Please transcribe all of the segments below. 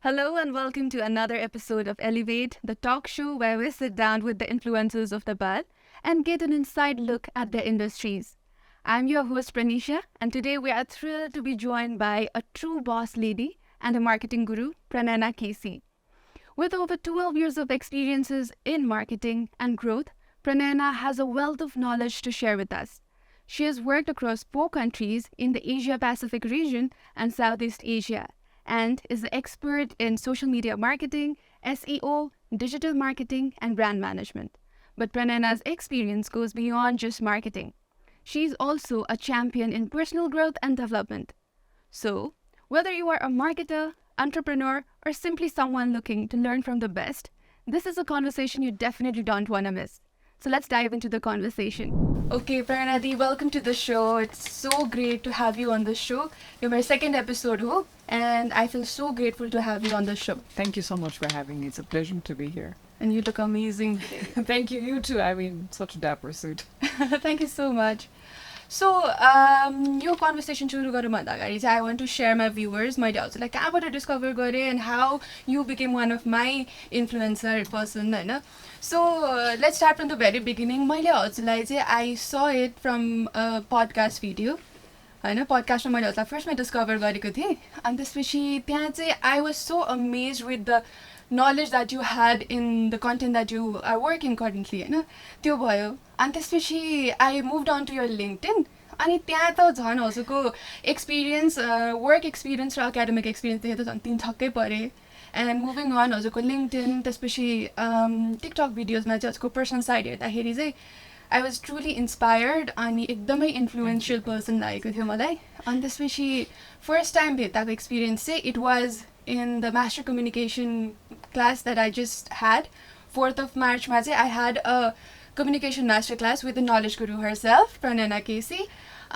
Hello and welcome to another episode of Elevate, the talk show where we sit down with the influencers of the bud and get an inside look at their industries. I'm your host Pranisha, and today we are thrilled to be joined by a true boss lady and a marketing guru, Pranayna KC. With over 12 years of experiences in marketing and growth, Pranayna has a wealth of knowledge to share with us. She has worked across 4 countries in the Asia-Pacific region and Southeast Asia, and is the expert in social media marketing, SEO, digital marketing, and brand management. But Pranayna's experience goes beyond just marketing. She's also a champion in personal growth and development. So, whether you are a marketer, entrepreneur, or simply someone looking to learn from the best, this is a conversation you definitely don't want to miss. So let's dive into the conversation. Okay, Pranadi, welcome to the show. It's so great to have you on the show. You're my second episode, and I feel so grateful to have you on the show. Thank you so much for having me. It's a pleasure to be here. And you look amazing. Thank you. You too. I mean, such a dapper suit. Thank you so much. So, yo conversation सुरु गर्नुभन्दा अगाडि चाहिँ I want to share my viewers, मैले हजुरलाई कहाँबाट discover गरेँ and how you became one of my influencer person, होइन? So, let's start from the very beginning. मैले हजुरलाई चाहिँ I saw it from a podcast video. होइन, podcastमा मैले हजुरलाई फर्स्टमा डिस्कभर गरेको थिएँ अनि त्यसपछि त्यहाँ चाहिँ I was so amazed with the knowledge that you had in the content that you are working currently, होइन? त्यो भयो अनि त्यसपछि I moved on to your LinkedIn अनि त्यहाँ त झन् हजुरको एक्सपिरियन्स वर्क एक्सपिरियन्स र एकाडेमिक एक्सपिरियन्स देखेर त झन् तिन छक्कै परेँ एन्ड मुभिङ अन हजुरको लिङ्कडिन त्यसपछि टिकटक भिडियोजमा चाहिँ हजुरको पर्सनल साइड हेर्दाखेरि चाहिँ I was truly inspired अनि एकदमै इन्फ्लुएन्सियल पर्सन लागेको थियो मलाई अनि त्यसपछि फर्स्ट टाइम भेट्दाको एक्सपिरियन्स चाहिँ it was in the master communication class that I just had 4th of March मा चाहिँ I had a communication master class with the knowledge guru herself, Pranayna KC.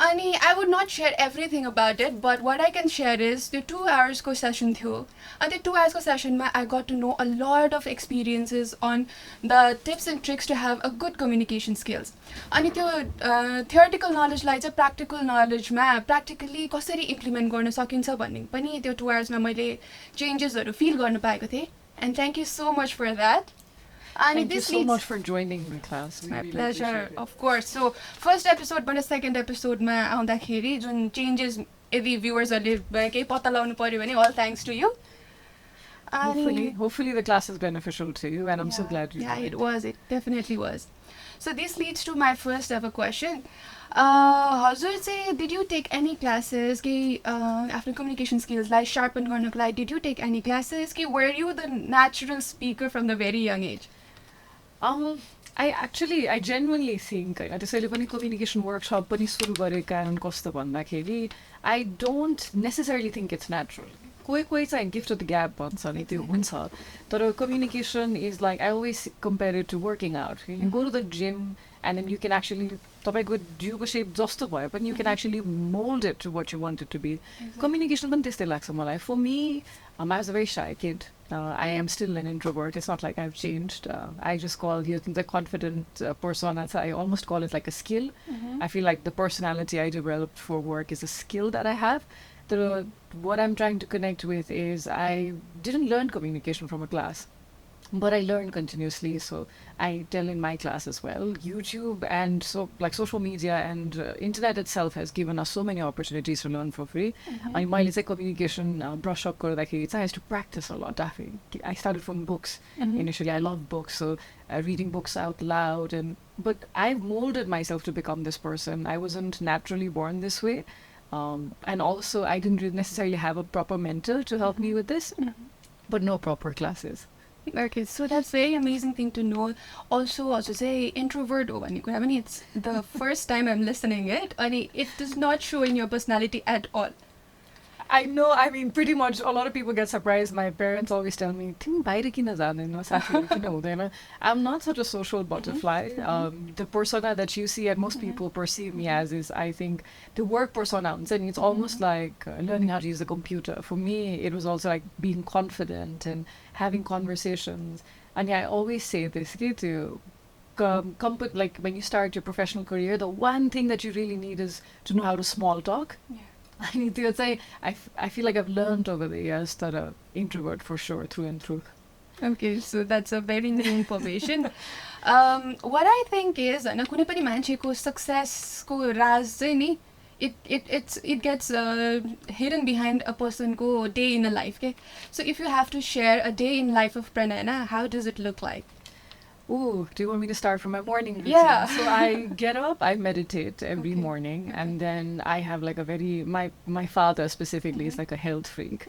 अनि I would not share everything about it, but what I can share is the 2 hours को session थियो अनि त्यो 2 hours को session मा I got to know a lot of experiences on the tips and tricks to have a good communication skills. अनि त्यो theoretical knowledge लाई चाहिँ practical knowledge मा practically कसरी implement गर्न सकिन्छ भन्ने पनि त्यो 2 hours मा मैले changesहरू feel गर्न पाएको थिएँ and thank you so much for that. Thank you so much for joining the class. My pleasure, of course. So, first episode but second episode मा आउँदाखेरि जुन changes यदि viewers-हरुले केही पत्ता लगाउनु पर्यो भने all thanks to you. Hopefully the class is beneficial to you and I'm so glad you did. Yeah, it definitely was. So this leads to my first ever question. हजुर चाहिँ did you take any classes कि आफ्नो communication skills लाई sharpen गर्नको लागि did you take any classes कि were you the natural speaker from the very young age? I genuinely think त्यसैले पनि communication workshop पनि सुरु गरेको कारण कस्तो भन्दाखेरि I don't necessarily think it's natural. कोही चाहिँ gift of the gap भन्छ नि त्यो हुन्छ तर communication is like I always compare it to working out. You go to the gym and then you can actually तपाईँको जिउको shape जस्तो भए पनि you can actually mold it to what you want it to be. Communication पनि त्यस्तै लाग्छ मलाई. For me, I was a very shy kid. I am still an introvert. It's not like I've changed. I just call the confident persona. I almost call it like a skill. I feel like the personality I developed for work is a skill that I have. What I'm trying to connect with is I didn't learn communication from a class, but I learned continuously. So I tell in my class as well, YouTube and so like social media and internet itself has given us so many opportunities to learn for free. I say communication brush up I used to practice a lot. I started from books. Initially I loved books, so reading books out loud but I've molded myself to become this person. I wasn't naturally born this way. And also I didn't necessarily have a proper mentor to help me with this, but no proper classes. Okay, so that's very amazing thing to know. Also say introvert I mean it's the first time I'm listening it and it does not show in your personality at all. I know, I mean, pretty much a lot of people get surprised. My parents always tell me, I'm not such a social butterfly. The persona that you see and most people perceive me as is, I think, the work persona. And it's almost like learning how to use a computer. For me, it was also like being confident and having conversations. And yeah, I always say this to like when you start your professional career, the one thing that you really need is to know how to small talk. अनि त्यो चाहिँ I feel like I've learned over the years that introvert for sure, through and through. Okay, so that's a very new information. What I think is, na कुनै पनि मान्छेको सक्सेसको राज चाहिँ नि it gets hidden behind a personको day in a life. Okay, so if you have to share a day in life of Pranayna, how does it look like? Ooh, do you want me to start from my morning routine? Yeah. So I get up, I meditate every morning, and then I have like a very, my father specifically is like a health freak.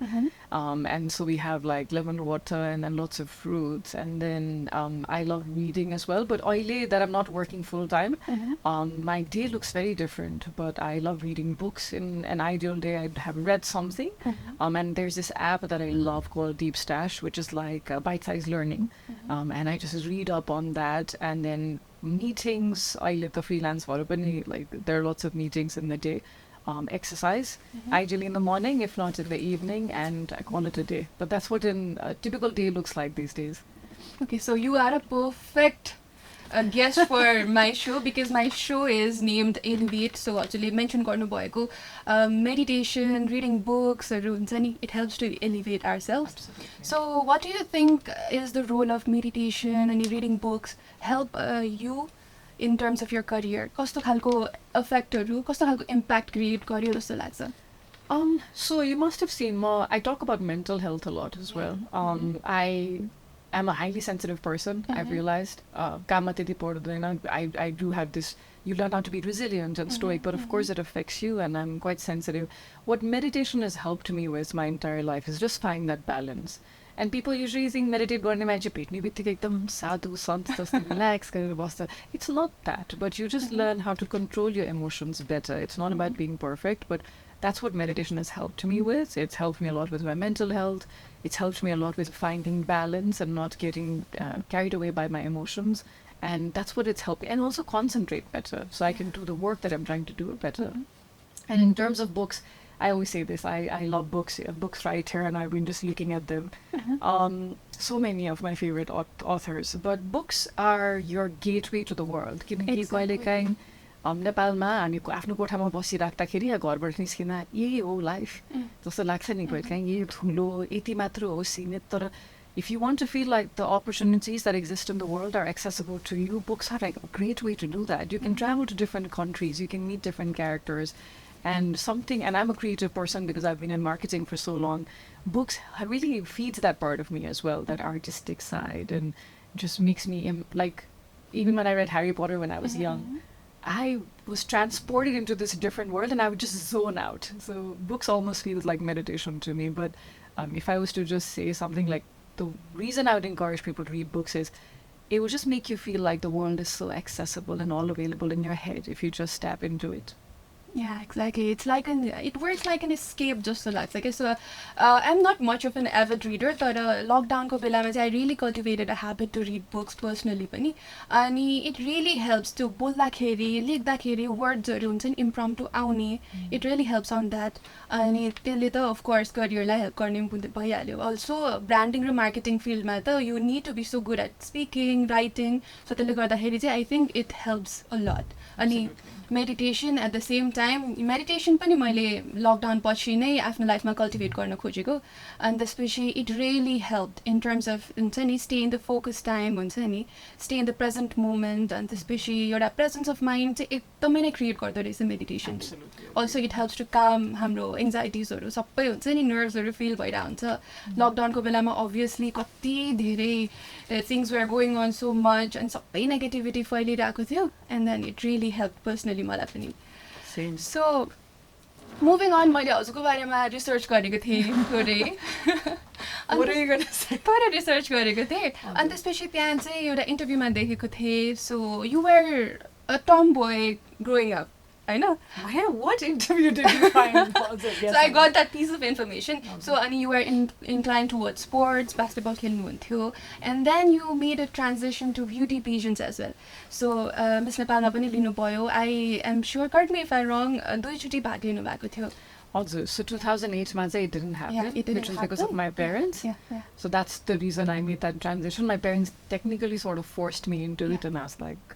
And so we have like lemon water and then lots of fruits. And then I love reading as well, but oily that I'm not working full time. My day looks very different, but I love reading books. In an ideal day, I'd have read something. And there's this app that I love called Deep Stash, which is like bite-sized learning. And I just read up on that, and then meetings. I live the freelance for it, like there are lots of meetings in the day. Exercise, ideally in the morning, if not in the evening, and I call it a day. But that's what a typical day looks like these days. Okay, so you are a perfect guest for my show, because my show is named Elevate. So actually mention garnu bhayeko meditation, reading books, it helps to elevate ourselves. Absolutely. So what do you think is the role of meditation and reading books help you in terms of your career? कस्तो खालको effectहरू, कस्तो खालको impact create गर्यो जस्तो लाग्छ? So you must have seen more. I talk about mental health a lot as well. I am a highly sensitive person. I've realized. I do have this. You learn how to be resilient and stoic, but of course it affects you, and I'm quite sensitive. What meditation has helped me with my entire life is just find that balance. And people usually think meditate गर्ने मान्छे भेट्ने बित्तिकै एकदम साधु सन्त जस्तो relax गरेर बस्छ. It's not that, but you just learn how to control your emotions better. It's not about being perfect, but that's what meditation has helped me with. It's helped me a lot with my mental health. It's helped me a lot with finding balance and not getting carried away by my emotions. And that's what it's helped me. And also concentrate better, so I can do the work that I'm trying to do better. And in terms of books, I always say this, I love books. Books right here, and I've been just looking at them. So many of my favorite authors. But books are your gateway to the world. किनकि कहिलेकाहीँ नेपालमा हामी आफ्नो कोठामा बसिराख्दाखेरि घरबाट निस्किँदा यही हो life जस्तो लाग्छ नि कहिलेकाहीँ, यही ठुलो यति मात्र हो सीमित. तर if you want to feel like the opportunities that exist in the world are accessible to you, books are like a great way to do that. You can travel to different countries, you can meet different characters. And I'm a creative person because I've been in marketing for so long. Books really feeds that part of me as well, that artistic side, and just makes me like, even when I read Harry Potter when I was young, I was transported into this different world and I would just zone out. So books almost feels like meditation to me. But if I was to just say something, like the reason I would encourage people to read books is it would just make you feel like the world is so accessible and all available in your head if you just tap into it. Yeah, exactly. It works like an escape just so like so I'm not much of an avid reader, but lockdown ko belama I really cultivated a habit to read books personally pani, and it really helps to boldakheri lekhdakheri words haru hunchani impromptu aउने. It really helps on that, and त्यसले त of course career lie help गर्ने भइहाल्यो. Also branding र marketing field मा त you need to be so good at speaking, writing, so त्यसले गर्दाखेरि चाहिँ I think it helps a lot. अनि meditation at the same time, meditation पनि मैले lockdown पछि नै आफ्नो लाइफमा cultivate गर्न खोजेको, and त्यसपछि it really helped in terms of हुन्छ नि stay in the focus time, हुन्छ नि stay in the present moment, and त्यसपछि एउटा presence of mind चाहिँ एकदमै नै create गर्दो रहेछ meditation. Also it helps to calm हाम्रो anxieties-हरु सबै हुन्छ नि nerves-हरु feel भइरा हुन्छ. Lockdown को बेलामा obviously कति धेरै things were going on so much and सबै negativity फैलिरहेको थियो, and then it really helped personally मलाई पनि. Same. So moving on, मैले हजुरको बारेमा रिसर्च गरेको थिएँ थोरै. What are you going to say? थोरै रिसर्च गरेको थिएँ, अनि त्यसपछि त्यहाँ चाहिँ एउटा इन्टरभ्यूमा देखेको थिएँ. So you were a tomboy growing up, Hahn? What interview did you find positive? So I got that piece of information. So and you were inclined towards sports, basketball खेल्नुहुन्थ्यो, and then you made a transition to beauty pageants as well. So Miss Nepalमा पनि लिनुभयो. I am sure, correct me if I'm wrong, दुईचोटि भाग लिनु भएको थियो. Also, so 2008 मा चाहिँ it didn't happen, Yeah, it didn't which was because of happen. my parents. Yeah. So that's the reason I made that transition. My parents technically sort of forced me into it, and I was like,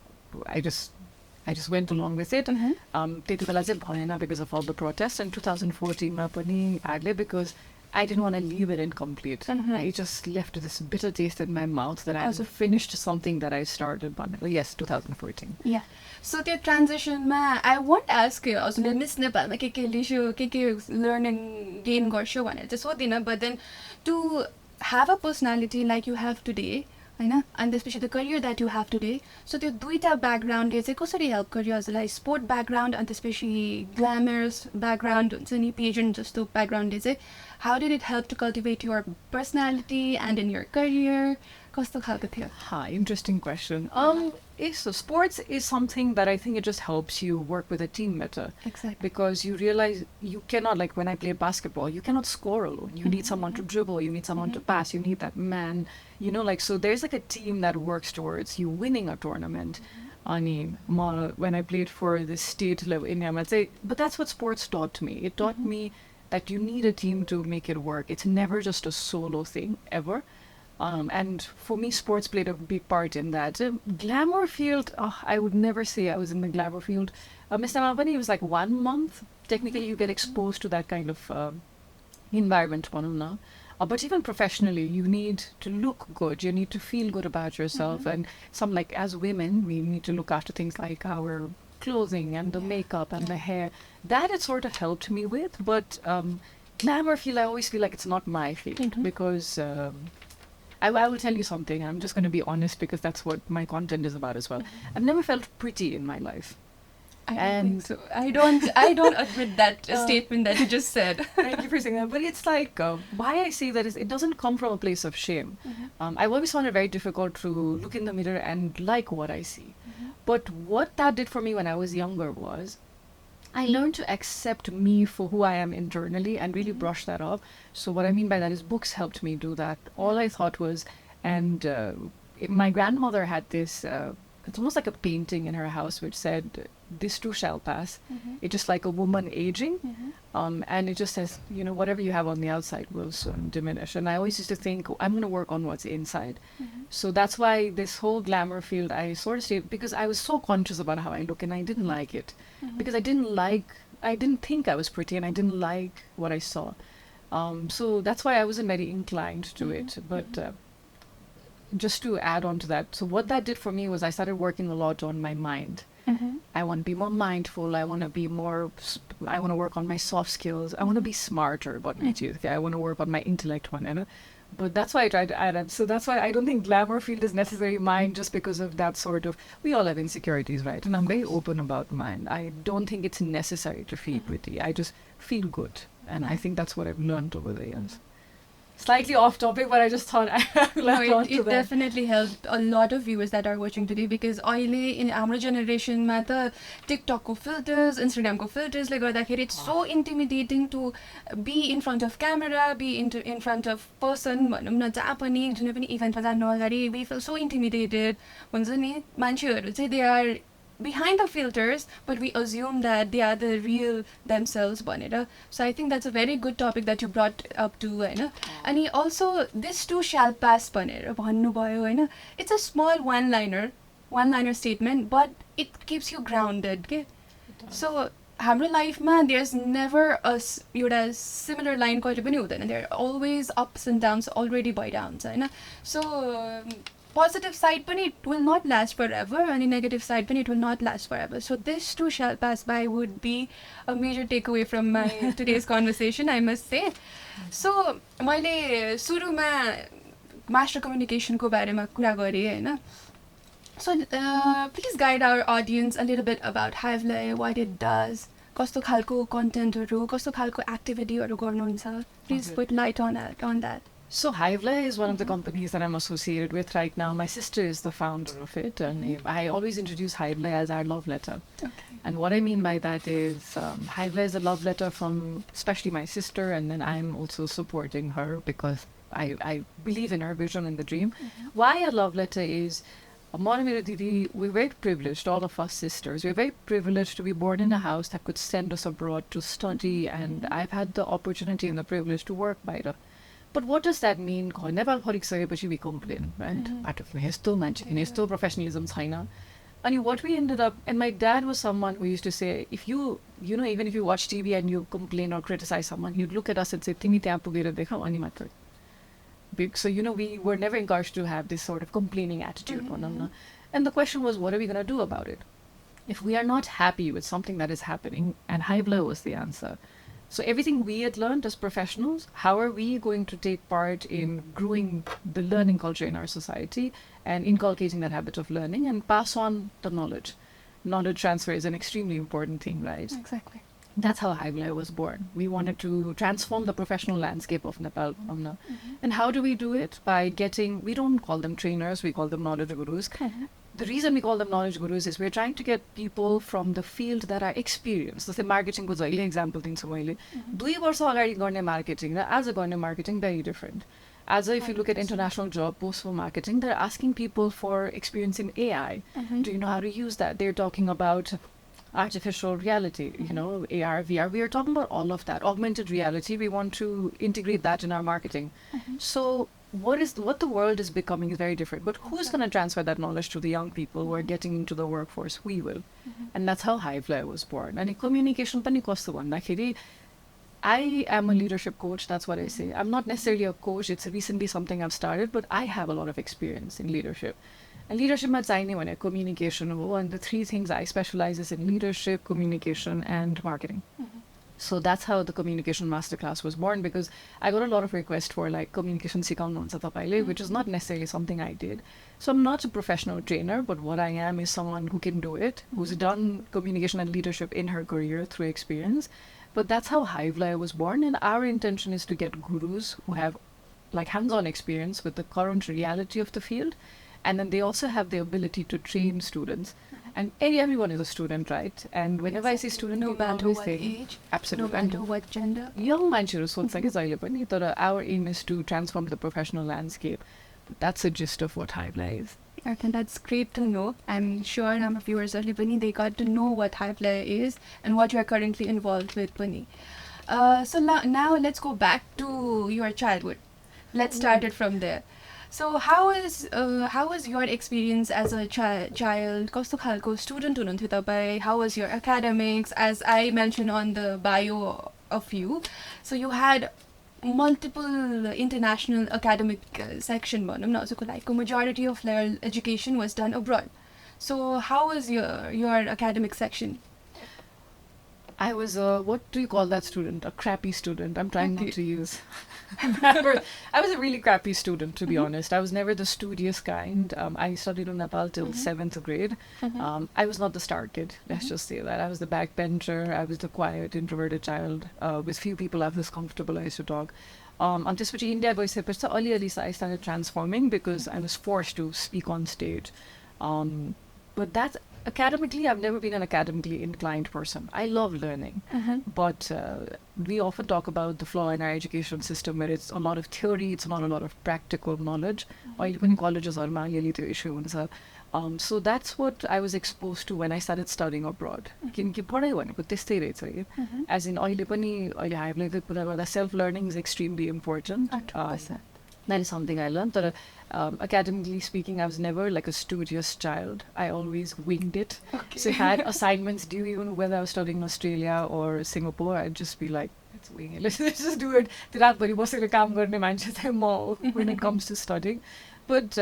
I just went along with it. त्यति बेला चाहिँ भएन because of all the protests. And 2014 मा पनि hardly because I didn't want to leave it incomplete. I just left this bitter taste in my mouth that I also finished something that I started. Yes, 2014. Yeah. So the transition ma, I won't ask you. Also, Miss Nepal, ma ke lisho, ke learning gain gorsho one. Just what dinner, but then to have a personality like you have today, and especially the career that you have today. So the duita background is a कसरी help careers like sport background and especially glamorous background, any pageant just to background is it. How did it help to cultivate your personality and in your career? कस्तो खालको थियो? Interesting question. So sports is something that I think it just helps you work with a team better. Exactly. Because you realize you cannot, like when I played basketball, you cannot score alone. You need someone to dribble, you need someone to pass, you need that man, so there's like a team that works towards you winning a tournament. When I played for the state level in India, I'd say, but that's what sports taught me. It taught me that you need a team to make it work. It's never just a solo thing, ever. And for me, sports played a big part in that. Glamour field, I would never say I was in the glamour field. Mr. Mapani was like 1 month. Technically, you get exposed to that kind of environment. But even professionally, you need to look good. You need to feel good about yourself. And as women, we need to look after things like our clothing and the makeup and the hair. That it sort of helped me with. But glamour field, I always feel like it's not my field because... I will tell you something, and I'm just going to be honest because that's what my content is about as well. I've never felt pretty in my life. I don't think so. I don't admit that statement that you just said. Thank you for saying that. But it's like, why I say that is it doesn't come from a place of shame. I've always found it very difficult to look in the mirror and like what I see. But what that did for me when I was younger was, I learned to accept me for who I am internally and really brush that off. So what I mean by that is books helped me do that. All I thought was, my grandmother had this, it's almost like a painting in her house which said, this too shall pass. It's just like a woman aging. And it just says, whatever you have on the outside will soon diminish. And I always used to think, I'm going to work on what's inside. So that's why this whole glamour field, I sort of stayed, because I was so conscious about how I look and I didn't like it. Because I didn't think I was pretty and I didn't like what I saw. So that's why I wasn't very inclined to it. But just to add on to that, so what that did for me was I started working a lot on my mind. I want to be more mindful. I want to work on my soft skills. I want to be smarter about my youth. I want to work on my intellect one. But that's why I tried to add it. So that's why I don't think glamour field is necessarily mine just because of that sort of, we all have insecurities, right? And I'm very open about mine. I don't think it's necessary to feel pretty. I just feel good. And I think that's what I've learned over the years. Slightly off topic, but I just thought it definitely helped a lot of viewers that are watching today because in our generation, TikTok filters, Instagram filters, it's so intimidating to be in front of camera, be in front of person, event, we feel so intimidated. They are behind the filters, but we assume that they are the real themselves. So I think that's a very good topic that you brought up too. And also, this too shall pass. It's a small one-liner statement, but it keeps you grounded. So, हाम्रो लाइफमा there's never a similar line and there are always ups and downs already by downs. So, positive side but it will not last forever and the negative side but it will not last forever. So this too shall pass by would be a major takeaway from my today's conversation, I must say. So मैले सुरुमा master communication को बारेमा कुरा गरे हैन. So please guide our audience a little bit about Hively, what it does, कस्तो खालको कन्टेन्टहरु, कस्तो खालको एक्टिभिटीहरु गर्नुहुन्छ. Please put light on that. So Hively is one of the companies that I'm associated with right now. My sister is the founder of it, and I always introduce Hively as our love letter. Okay. And what I mean by that is Hively is a love letter from especially my sister, and then I'm also supporting her because I believe in her vision and the dream. Why a love letter is, we're very privileged, all of us sisters. We're very privileged to be born in a house that could send us abroad to study, and I've had the opportunity and the privilege to work by the. But what does that mean? Nepal we complain, right? Yस्तो professionalism छैन. And what we ended up, and my dad was someone who used to say, if you know, even if you watch TV and you complain or criticize someone, you'd look at us and say, "Timi त्यहाँ पुगेर देखाऊ अनि मात्र." So, you know, we were never encouraged to have this sort of complaining attitude. And the question was, what are we going to do about it? If we are not happy with something that is happening, and Hivelaye was the answer. So everything we had learned as professionals, how are we going to take part in growing the learning culture in our society and inculcating that habit of learning and pass on the knowledge? Knowledge transfer is an extremely important thing, right? Exactly. That's how Hively was born. We wanted to transform the professional landscape of Nepal. And how do we do it? By getting, we don't call them trainers, we call them knowledge gurus. The reason we call them knowledge gurus is we're trying to get people from the field that are experienced. जस्तै मार्केटिङको जहिले example दिन्छु मैले 2 वर्ष अगाडि गर्ने marketing र आज गर्ने marketing very different. As if you look at international job posts for marketing, they're asking people for experience in AI. Do you know how to use that? They're talking about artificial reality, you know, AR, VR. We are talking about all of that. Augmented reality, we want to integrate that in our marketing. So what the world is becoming is very different. But who's going to transfer that knowledge to the young people who are getting into the workforce? We will. And that's how Hively was born. And communication pani kasto भन्दाखेरि I am a leadership coach, that's what I say. I'm not necessarily a coach, it's recently something I've started, but I have a lot of experience in leadership. And leadership ma चाहिने भने communication हो, and the 3 things I specialize is in leadership, communication, and marketing. So that's how the communication masterclass was born, because I got a lot of requests for like communication सिकाउनुहुन्छ तपाईले, which is not necessarily something I did. So I'm not a professional trainer, but what I am is someone who can do it, who's done communication and leadership in her career through experience. But that's how Hively was born, and our intention is to get gurus who have like hands-on experience with the current reality of the field, and then they also have the ability to train students. And everyone is a student, right? And whenever I say student, no matter what age, absolutely, no matter what gender, young मान्छेहरु सोच्छ के जहिले पनि, तर our aim is to transform the professional landscape. That's the gist of what Hively is. Okay, that's great to know. I'm sure our viewers are Pani, they got to know what Hively is and what you are currently involved with, Pani. So now let's go back to your childhood. Let's start it from there. So how was your experience as a child? Kasto khalko student हुनुहुन्थ्यो तपाई? How was your academics? As I mentioned on the bio of you, so you had multiple international academic section bhanau न हजुरको लाइफको majority of your education was done abroad. So how was your academic section? I was what do you call that student? A crappy student. I'm trying not to use. I was a really crappy student, to be honest. I was never the studious kind. I studied in Nepal till 7th grade. I was not the star kid, let's just say that. I was the backbencher. I was the quiet, introverted child. With few people I was comfortable, I used to talk. And त्यसपछि India गइसकेपछि अलिअलि I started transforming because I was forced to speak on stage. But that's academically, I've never been an academically inclined person. I love learning. But we often talk about the flaw in our education system where it's a lot of theory, it's not a lot of practical knowledge. Even colleges are the issue. So that's what I was exposed to when I started studying abroad. As in, self-learning is extremely important. That is something I learned. But academically speaking, I was never like a studious child. I always winged it. So I had assignments due even whether I was studying in Australia or Singapore. I'd just be like, let's wing it. Let's just do it. When it comes to studying. But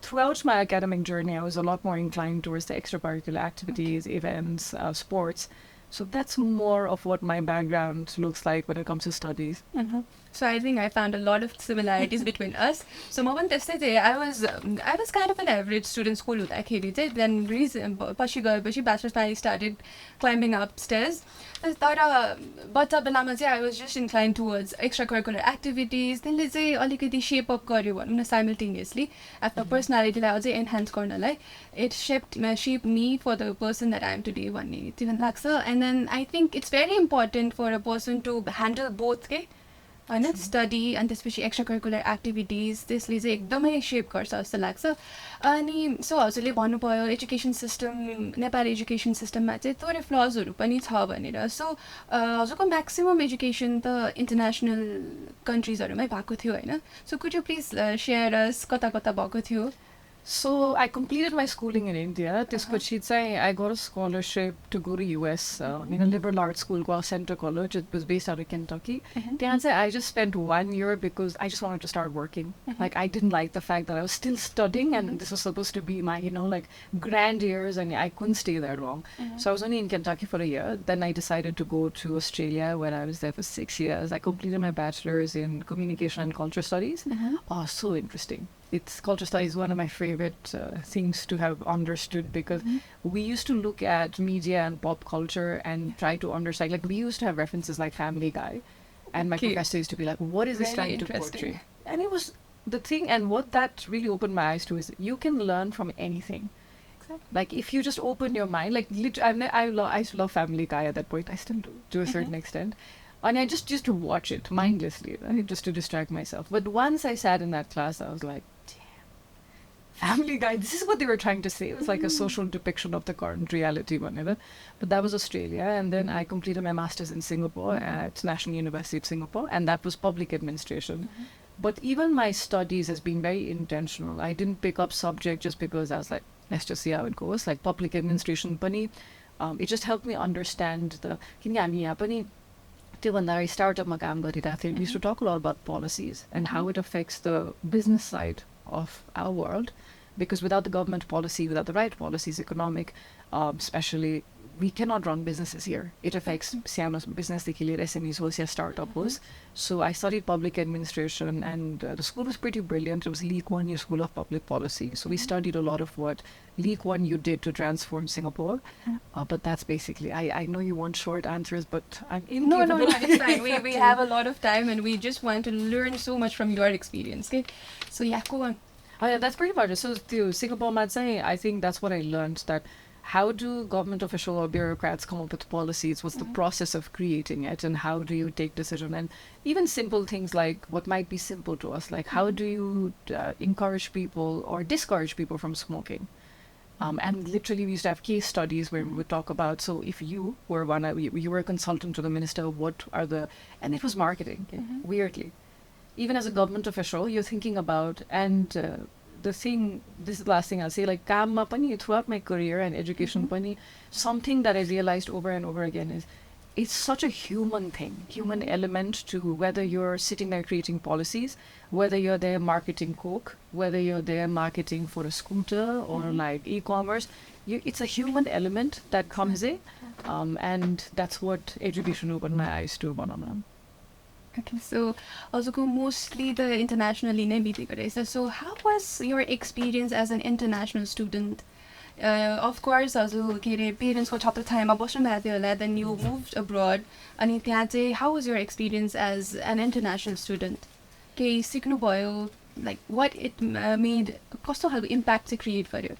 throughout my academic journey, I was a lot more inclined towards the extracurricular activities, events, sports. So that's more of what my background looks like when it comes to studies. So I think I found a lot of similarities between us. So I was kind of an average student school हुँदाखेरि चाहिँ then पछि गएपछि bachelor's I started climbing upstairs. तर बच्चा बेलामा चाहिँ I was just inclined towards extracurricular activities. त्यसले चाहिँ अलिकति shape up गर्यो भनौँ न simultaneously आफ्नो personalityलाई अझै enhance गर्नलाई. It shaped me for the person that I am today भन्ने चाहिँ लाग्छ. And then I think it's very important for a person to handle both के होइन स्टडी अनि त्यसपछि एक्स्ट्रा एक्टिभिटिज त्यसले चाहिँ एकदमै सेप गर्छ जस्तो लाग्छ. अनि सो हजुरले भन्नुभयो एजुकेसन सिस्टम नेपाली एजुकेसन सिस्टममा चाहिँ थोरै फ्लजहरू पनि छ भनेर. सो हजुरको म्याक्सिमम् एजुकेसन त इन्टरनेसनल कन्ट्रिजहरूमै भएको थियो होइन. So could you please share us कता कता भएको थियो? So I completed my schooling in India. त्यसपछि चाहिँ I got a scholarship to go to US in a liberal arts school called Center College. It was based out of Kentucky. त्यहाँ चाहिँ I just spent 1 year because I just wanted to start working. Like I didn't like the fact that I was still studying and this was supposed to be my, you know, like grand years and I couldn't stay there long. So I was only in Kentucky for a year. Then I decided to go to Australia when I was there for 6 years. I completed my bachelor's in communication and culture studies. Oh, so interesting. It's culture studies, one of my favorite things to have understood because we used to look at media and pop culture and try to understand. Like we used to have references like Family Guy, and my professor used to be like, "What is this trying to portray?" And it was the thing, and what that really opened my eyes to is you can learn from anything. Exactly. Like if you just open your mind, like I used to love Family Guy at that point. I still do to a certain extent. And I just used to watch it mindlessly, right? Just to distract myself. But once I sat in that class, I was like, Family Guy, this is what they were trying to say. It was like a social depiction of the current reality. But that was Australia. And then I completed my master's in Singapore at National University of Singapore. And that was public administration. But even my studies has been very intentional. I didn't pick up subject just because I was like, let's just see how it goes. Like public administration, pani, it just helped me understand the... When I started my we used to talk a lot about policies and how it affects the business side of our world, because without the government policy, without the right policies, economic, especially, we cannot run businesses here. It affects business, SMEs, startup. So I studied public administration, and the school was pretty brilliant. It was League One Year School of Public Policy. So we studied a lot of what League One you did to transform Singapore. But that's basically, I know you want short answers, but I'm incapable. No, it's fine. We have a lot of time and we just want to learn so much from your experience. Okay? So yeah, go on. Yeah, that's pretty much it. So Singapore, I think that's what I learned, that how do government officials or bureaucrats come up with policies? What's the process of creating it? And how do you take decision? And even simple things like what might be simple to us, like how do you encourage people or discourage people from smoking? And literally we used to have case studies where we would talk about, so if you were you were a consultant to the minister, what are the... And it was marketing, weirdly. Even as a government official, you're thinking about, and... this is the last thing I'll say, like kaamma pani, throughout my career and education pani, something that I realized over and over again is it's such a human thing, human element to whether you're sitting there creating policies, whether you're there marketing Coke, whether you're there marketing for a scooter or like e-commerce. It's a human element that comes in, and that's what education opened my eyes to. Okay, so also mostly the internationally नै. So how was your experience as an international student? Of course, also parents को छत्रछायामा बस्नु भएको थियो होला, then you moved abroad. अनि त्यहाँ चाहिँ how was your experience as an international student? केही सिक्नु भयो, like what it made, कस्तो खालको impact चाहिँ create गर्यो?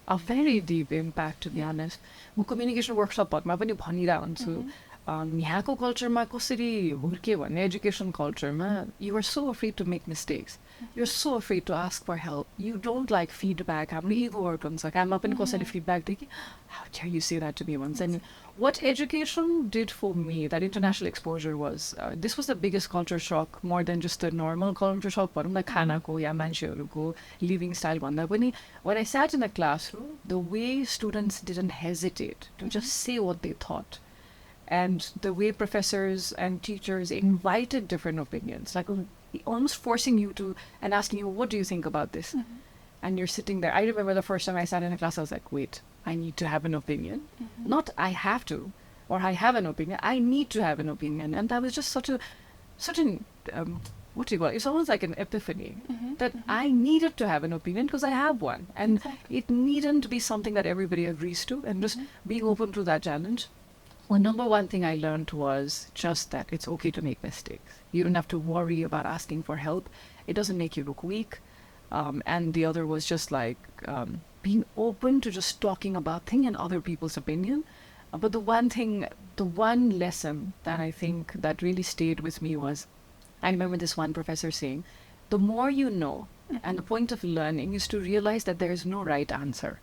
A very deep impact, to be honest. म communication workshopमा पनि भनिरहेको हुन्छु. यहाँको कल्चरमा कसरी हुर्के भने एजुकेसन कल्चरमा you are so afraid to make mistakes. You're so afraid to ask for help. You don't like feedback. हाम्रो ego hurt हुन्छ. काममा पनि कसैले feedback दियो कि how dare you say that to me once. And what education did for me, that international exposure was, this was the biggest culture shock, more than just the normal culture shock, भनौँ न खानाको या मान्छेहरूको living style भन्दा पनि. When I sat in the classroom, the way students didn't hesitate to just say what they thought. And the way professors and teachers invited different opinions, like almost forcing you to, and asking you, what do you think about this? And you're sitting there. I remember the first time I sat in a class, I was like, wait, I need to have an opinion. Not I have to, or I have an opinion. I need to have an opinion. And that was just such an, what do you call it? It's almost like an epiphany that I needed to have an opinion because I have one. And it needn't be something that everybody agrees to, and just being open to that challenge. Well, number one thing I learned was just that it's okay to make mistakes. You don't have to worry about asking for help. It doesn't make you look weak. And the other was just like being open to just talking about things and other people's opinion. But the one lesson that I think that really stayed with me was, I remember this one professor saying, the more you know, and the point of learning is to realize that there is no right answer.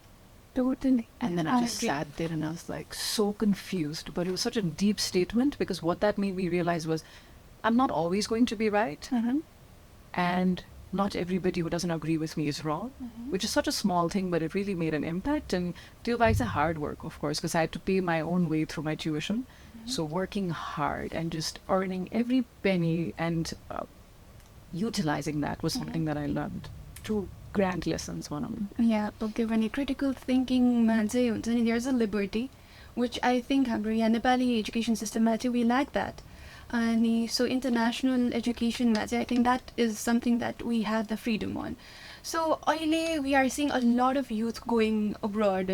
Totally. And then I just sat there and I was like so confused. But it was such a deep statement, because what that made me realize was I'm not always going to be right. And not everybody who doesn't agree with me is wrong, which is such a small thing, but it really made an impact. And it's a hard work, of course, because I had to pay my own way through my tuition. So working hard and just earning every penny and utilizing that was something that I learned. Two grand lessons, one of them. Yeah, okay, when you critical thinking, there's a liberty, which I think Nepali education system we lack that. And so international education, I think that is something that we have the freedom on. So we are seeing a lot of youth going abroad.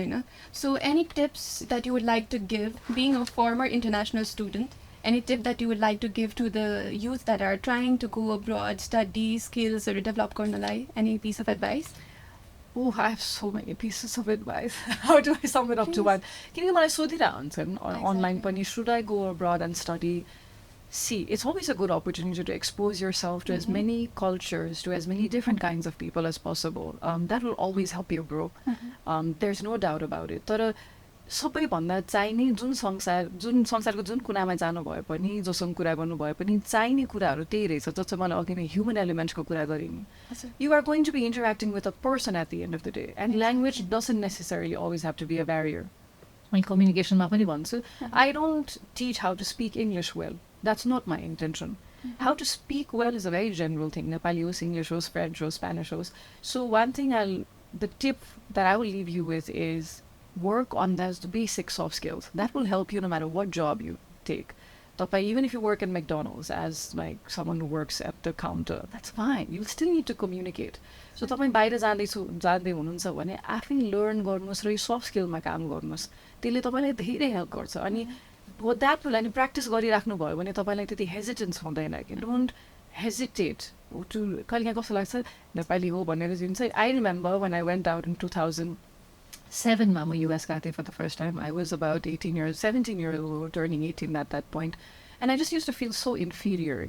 So any tips that you would like to give, being a former international student, any tip that you would like to give to the youth that are trying to go abroad, study skills or develop karnalai? Any piece of advice? Oh, I have so many pieces of advice. How do I sum it up to one? Can you online pani, should I go abroad and study? See, it's always a good opportunity to expose yourself to as many cultures, to as many different kinds of people as possible. That will always help you grow. There's no doubt about it. तर सबैभन्दा चाहिने जुन संसारको जुन कुनामा जानुभए पनि जोसँग कुरा गर्नुभए पनि चाहिने कुराहरू त्यही रहेछ जस्तो मलाई अघि नै ह्युमन एलिमेन्ट्सको कुरा गरेँ नि you are going to be interacting with a person at the end of the day and language doesn't necessarily always have to be a barrier मैले कम्युनिकेसनमा पनि भन्छु I don't teach how to speak English well that's not my intention how to speak well is a very general thing. Nepali hoस्, English hoस्, French hoस्, Spanish hoस्. So one thing the tip that I will leave you with is work on those basic soft skills. That will help you no matter what job you take. Even if you work in McDonald's as like someone who works at the counter, that's fine. You still need to communicate. So तपाईँ बाहिर जाँदै हुनुहुन्छ भने आफै learn गर्नुहोस् र यो soft स्किलमा काम गर्नुहोस् त्यसले तपाईँलाई धेरै हेल्प गर्छ अनि द्याट विल प्र्याक्टिस गरिराख्नु भयो भने तपाईँलाई त्यति हेजिटेन्स हुँदैन कि डोन्ट हेजिटेट टु कहिले कस्तो लाग्छ नेपाली हो भनेर जुन चाहिँ I remember when I went out in 2007 मा म US गएको थिएँ for the first time. I was about 17 years old, turning 18 at that point, and I just used to feel so inferior.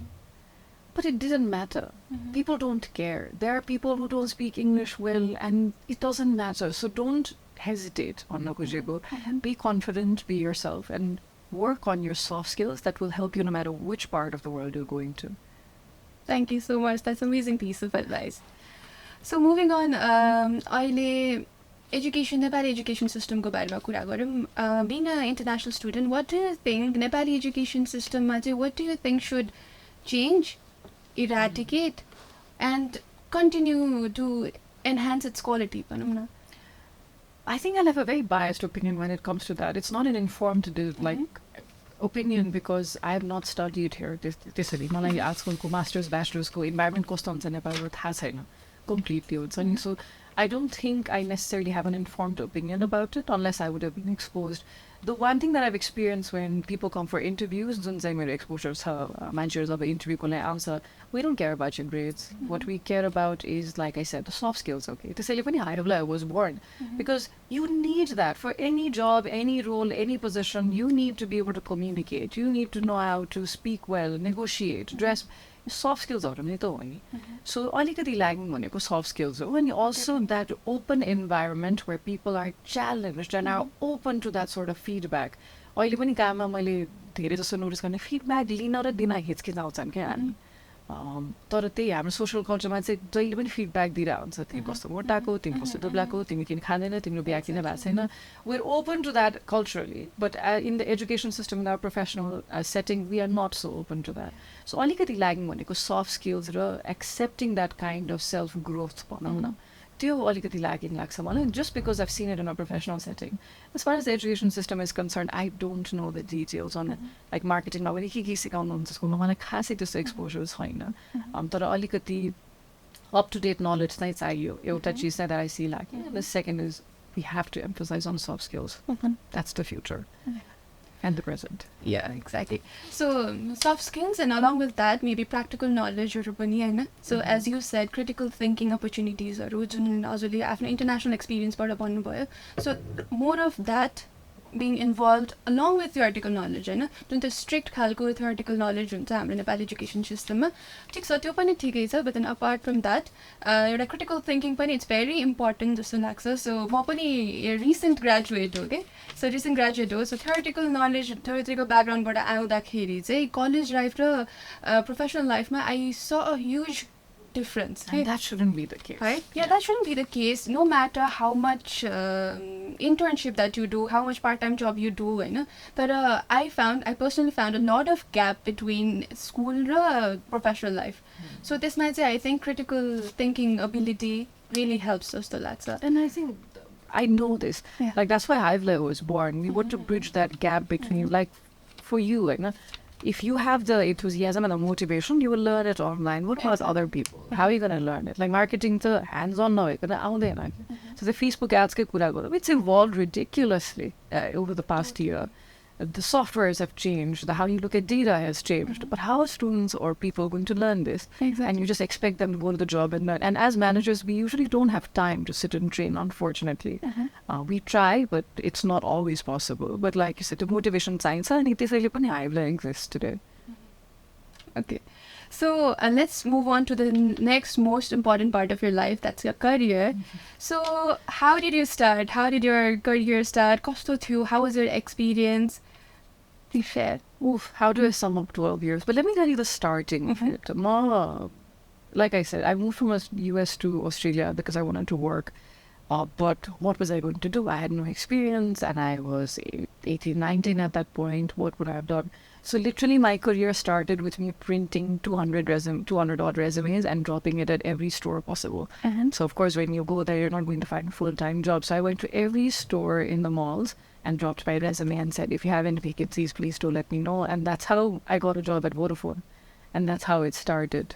But it didn't matter. People don't care. There are people who don't speak English well and it doesn't matter. So don't hesitate on Nakujego. Be confident, be yourself, and work on your soft skills that will help you no matter which part of the world you're going to. Thank you so much. That's an amazing piece of advice. So moving on, Nepali education system ko barema kura garau. Being an international student, what do you think Nepali education system ma chai what do you think should change, eradicate, and continue to enhance its quality? I think I'll have a very biased opinion when it comes to that. It's not an informed opinion because I have not studied here. त्यसरी मलाई आजकलको masters ब्याचलर्सको environment कस्तो हुन्छ नेपालमा थाहा छैन completely हुन्छ नि so I don't think I necessarily have an informed opinion about it unless I would have been exposed. The one thing that I've experienced when people come for interviews, जुन चाहिँ मेरो exposure छ मान्छेहरू जब इन्टरभ्यूको लागि आउँछ, we don't care about your grades. What we care about is, like I said, the soft skills. Okay, त्यसैले पनि Hively was born because you need that for any job, any role, any position. You need to be able to communicate. You need to know how to speak well, negotiate, dress. Soft skills are नि त हो नि so अलिकति lacking भनेको soft skills हो and also that open environment where people are challenged and are open to that sort of feedback. अहिले पनि काममा मैले धेरै जस्तो नोटिस गर्ने फिडब्याक लिन र दिन हिचकिचाउँछन् क्या हामी तर त्यही हाम्रो सोसल कल्चरमा चाहिँ जहिले पनि फिडब्याक दिइरहेको हुन्छ तिमी कस्तो मोटाको तिमी कस्तो दुब्लाको तिमी किन खाँदैन तिम्रो बिहा किन भएको छैन we're open to that culturally but in the education system in our professional setting we are not so open to that so अलिकति lagging भनेको soft skills raw accepting that kind of self growth भनौँ न त्यो अलिकति lacking लाग्छ मलाई just because I've seen it in a professional setting. As far as the education system is concerned, I don't know the details on it. Like marketing मा पनि के सिकाउनुहुन्छ स्कुलमा मलाई खासै त्यस्तो एक्सपोजर छैन तर अलिकति up to date knowledge चाहिँ चाहियो एउटा चिज चाहिँ that I see lacking. The second is we have to emphasize on soft skills. That's the future. And the present. Yeah, exactly. So soft skills and along with that maybe practical knowledge or pani so as you said critical thinking opportunities or after international experience part upon so more of that being involved along with theoretical knowledge जुन त strict खालको theoretical knowledge हुन्छ हाम्रो Nepali education system मा ठिक छ त्यो पनि ठिकै छ but then apart from that एउटा critical thinking पनि it's very important जस्तो लाग्छ so म पनि recent graduate हो के so recent graduate हो so theoretical knowledge theoretical background बाट आउँदाखेरि चाहिँ college life र professional life मा I saw a huge difference. And that shouldn't be the case. Right? Yeah, that shouldn't be the case. No matter how much internship that you do, how much part-time job you do, you know. But I personally found a lot of gap between school and professional life. So this might say, I think critical thinking ability really helps us to that. And I think I know this. Yeah. Like, that's why Hively was born. We want to bridge that gap between, like, for you, like, if you have the enthusiasm and the motivation, you will learn it online. What about other people? How are you going to learn it? Like, marketing to hands-on now, out there. So the Facebook ads, it's evolved ridiculously over the past year. The softwares have changed. How you look at data has changed. But how are students or people going to learn this? Exactly. And you just expect them to go to the job and learn. And as managers, we usually don't have time to sit and train, unfortunately. We try, but it's not always possible. But like you said, the motivation science, and it is exists today. Okay. So let's move on to the next most important part of your life, that's your career. So how did you start? How did your career start? Kasto थियो? How was your experience? Please share. Oof, how do I sum up 12 years? But let me tell you the starting of it. Like I said, I moved from US to Australia because I wanted to work. But what was I going to do? I had no experience and I was 18, 19 at that point. What would I have done? So literally my career started with me printing 200 odd resumes and dropping it at every store possible. So of course, when you go there, you're not going to find a full-time job. So I went to every store in the malls and dropped my resume and said, if you have any vacancies, please do let me know. And that's how I got a job at Vodafone. And that's how it started,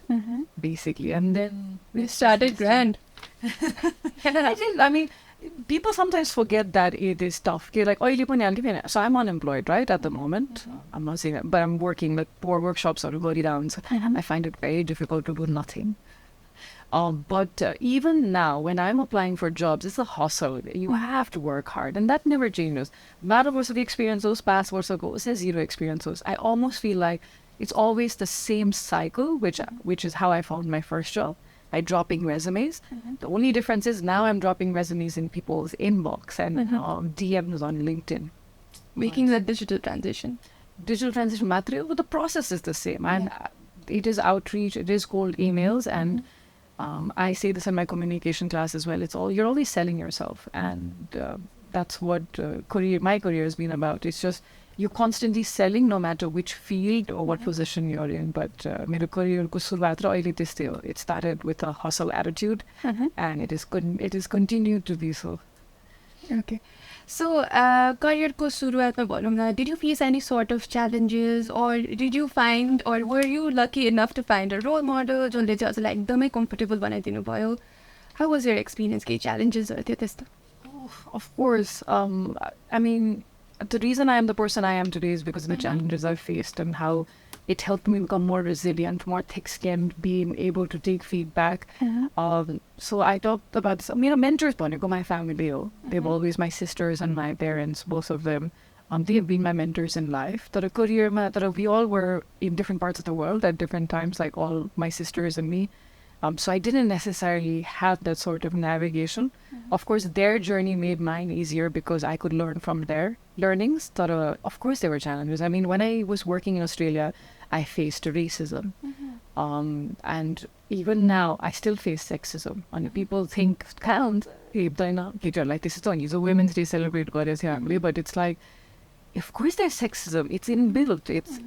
basically. And then We started grand. I mean, people sometimes forget that it is tough. Like, so I'm unemployed, right, at the moment. I'm not saying that, but I'm working like 4 workshops or go down. So I find it very difficult to do nothing. But even now, when I'm applying for jobs, it's a hustle. You have to work hard, and that never changes. Matter of the experience, those past words ago, says zero experiences. I almost feel like it's always the same cycle, which is how I found my first job. I dropping resumes. The only difference is now I'm dropping resumes in people's inbox and DMs on LinkedIn. Making the digital transition. Digital transition material, but the process is the same. And it is outreach, it is cold emails, and I say this in my communication class as well. You're always selling yourself, and that's what my career has been about. It's just you're constantly selling, no matter which field or what position you're in. But my career it started with a hustle attitude, and it is continued to be so. Okay. So, career ko suruatma bhanau na, did you face any sort of challenges, or did you find, or were you lucky enough to find a role model जसले चाहिँ हजुरलाई एकदमै comfortable बनाइदिनु भयो? How was your experience? केही challenges थियो त्यस्तो? Of course. I mean, the reason I am the person I am today is because of the challenges I've faced and how it helped me become more resilient, more thick-skinned, being able to take feedback. So I talked about this. Mentors, my family, they've always, my sisters and my parents, both of them, they have been my mentors in life. We all were in different parts of the world at different times, like all my sisters and me. So I didn't necessarily have that sort of navigation. Of course, their journey made mine easier because I could learn from their learnings. But of course, there were challenges. I mean, when I was working in Australia, I faced racism. And even now, I still face sexism. And people think, like this is a Women's Day celebrate, but it's like, of course there's sexism. It's inbuilt. It's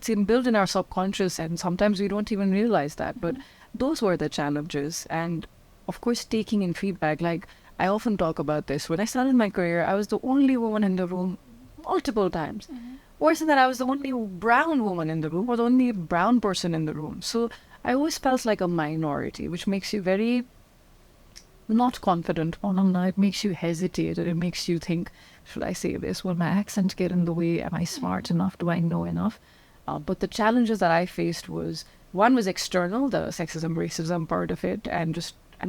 inbuilt in our subconscious, and sometimes we don't even realize that. But those were the challenges. And of course, taking in feedback. Like, I often talk about this. When I started my career, I was the only woman in the room multiple times. Worse than that, I was the only brown woman in the room, or the only brown person in the room. So I always felt like a minority, which makes you very not confident. It makes you hesitate, and it makes you think, should I say this? Will my accent get in the way? Am I smart enough? Do I know enough? But the challenges that I faced one was external, the sexism, racism part of it, and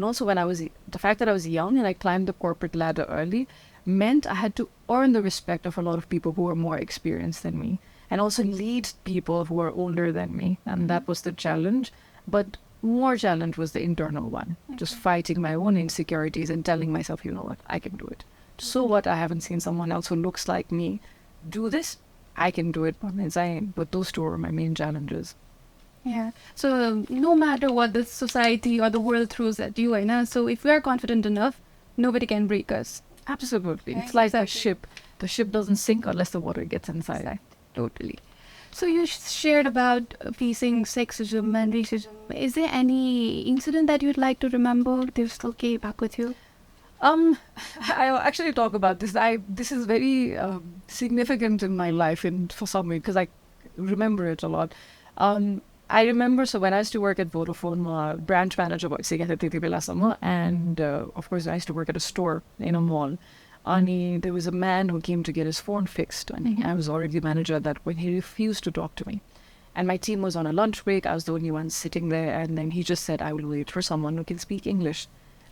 also the fact that I was young and I climbed the corporate ladder early meant I had to earn the respect of a lot of people who were more experienced than me, and also lead people who were older than me, and that was the challenge. But more challenge was the internal one, just fighting my own insecurities and telling myself, you know what, I can do it. So what, I haven't seen someone else who looks like me do this, I can do it on its own. But those two were my main challenges. Yeah. So no matter what the society or the world throws at you, so if we are confident enough, nobody can break us. Absolutely. Yeah, It's like a exactly. ship. The ship doesn't sink unless the water gets inside. Totally. So you shared about facing sexism and racism. Is there any incident that you'd like to remember? They still came back with you. Um, I'll actually talk about this. This is very significant in my life, and for some reason, because I remember it a lot. I remember, so when I used to work at Vodafone, branch manager was and of course I used to work at a store in a mall. And there was a man who came to get his phone fixed, and I was already the manager at that point. He refused to talk to me. And my team was on a lunch break. I was the only one sitting there, and then he just said, I will wait for someone who can speak English.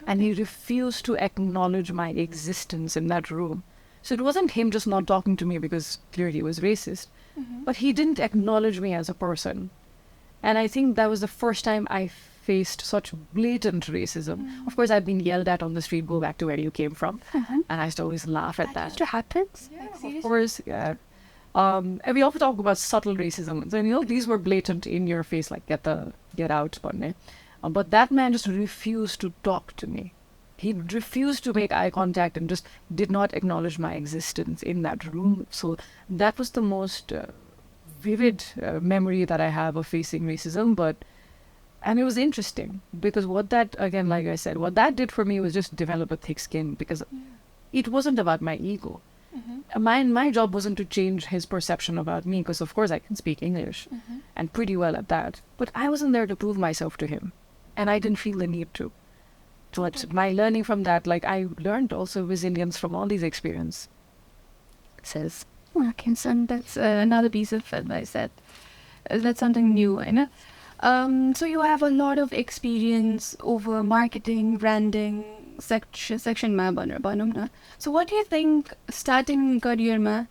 And he refused to acknowledge my existence in that room. So it wasn't him just not talking to me because clearly he was racist, but he didn't acknowledge me as a person. And I think that was the first time I faced such blatant racism. Of course, I've been yelled at on the street, go back to where you came from. And I used to always laugh at that. Used to happen? Of course, yeah. And we often talk about subtle racism. So, these were blatant in your face, like get out, bunne. But that man just refused to talk to me. He refused to make eye contact and just did not acknowledge my existence in that room. So that was the most vivid memory that I have of facing racism. And it was interesting because what that, again, like I said, what that did for me was just develop a thick skin because it wasn't about my ego. My job wasn't to change his perception about me because, of course, I can speak English and pretty well at that. But I wasn't there to prove myself to him. And I didn't feel the need to. But my learning from that, like I learned also resilience from all these experiences. Says, Okay, so that's another piece of advice that's something new, So you have a lot of experience over marketing, branding, section ma bhanau na. So what do you think starting career ma,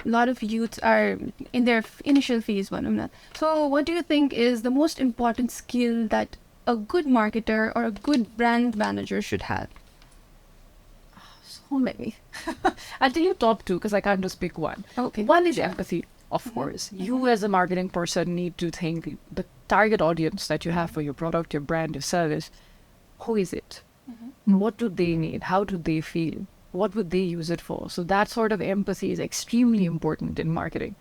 a lot of youths are in their initial phase bhanau na. So what do you think is the most important skill that a good marketer or a good brand manager should have? so many. I'll tell you top two because I can't just pick one. Okay. One is empathy, of course. You as a marketing person need to think the target audience that you have for your product, your brand, your service. Who is it? What do they need? How do they feel? What would they use it for? So that sort of empathy is extremely important in marketing.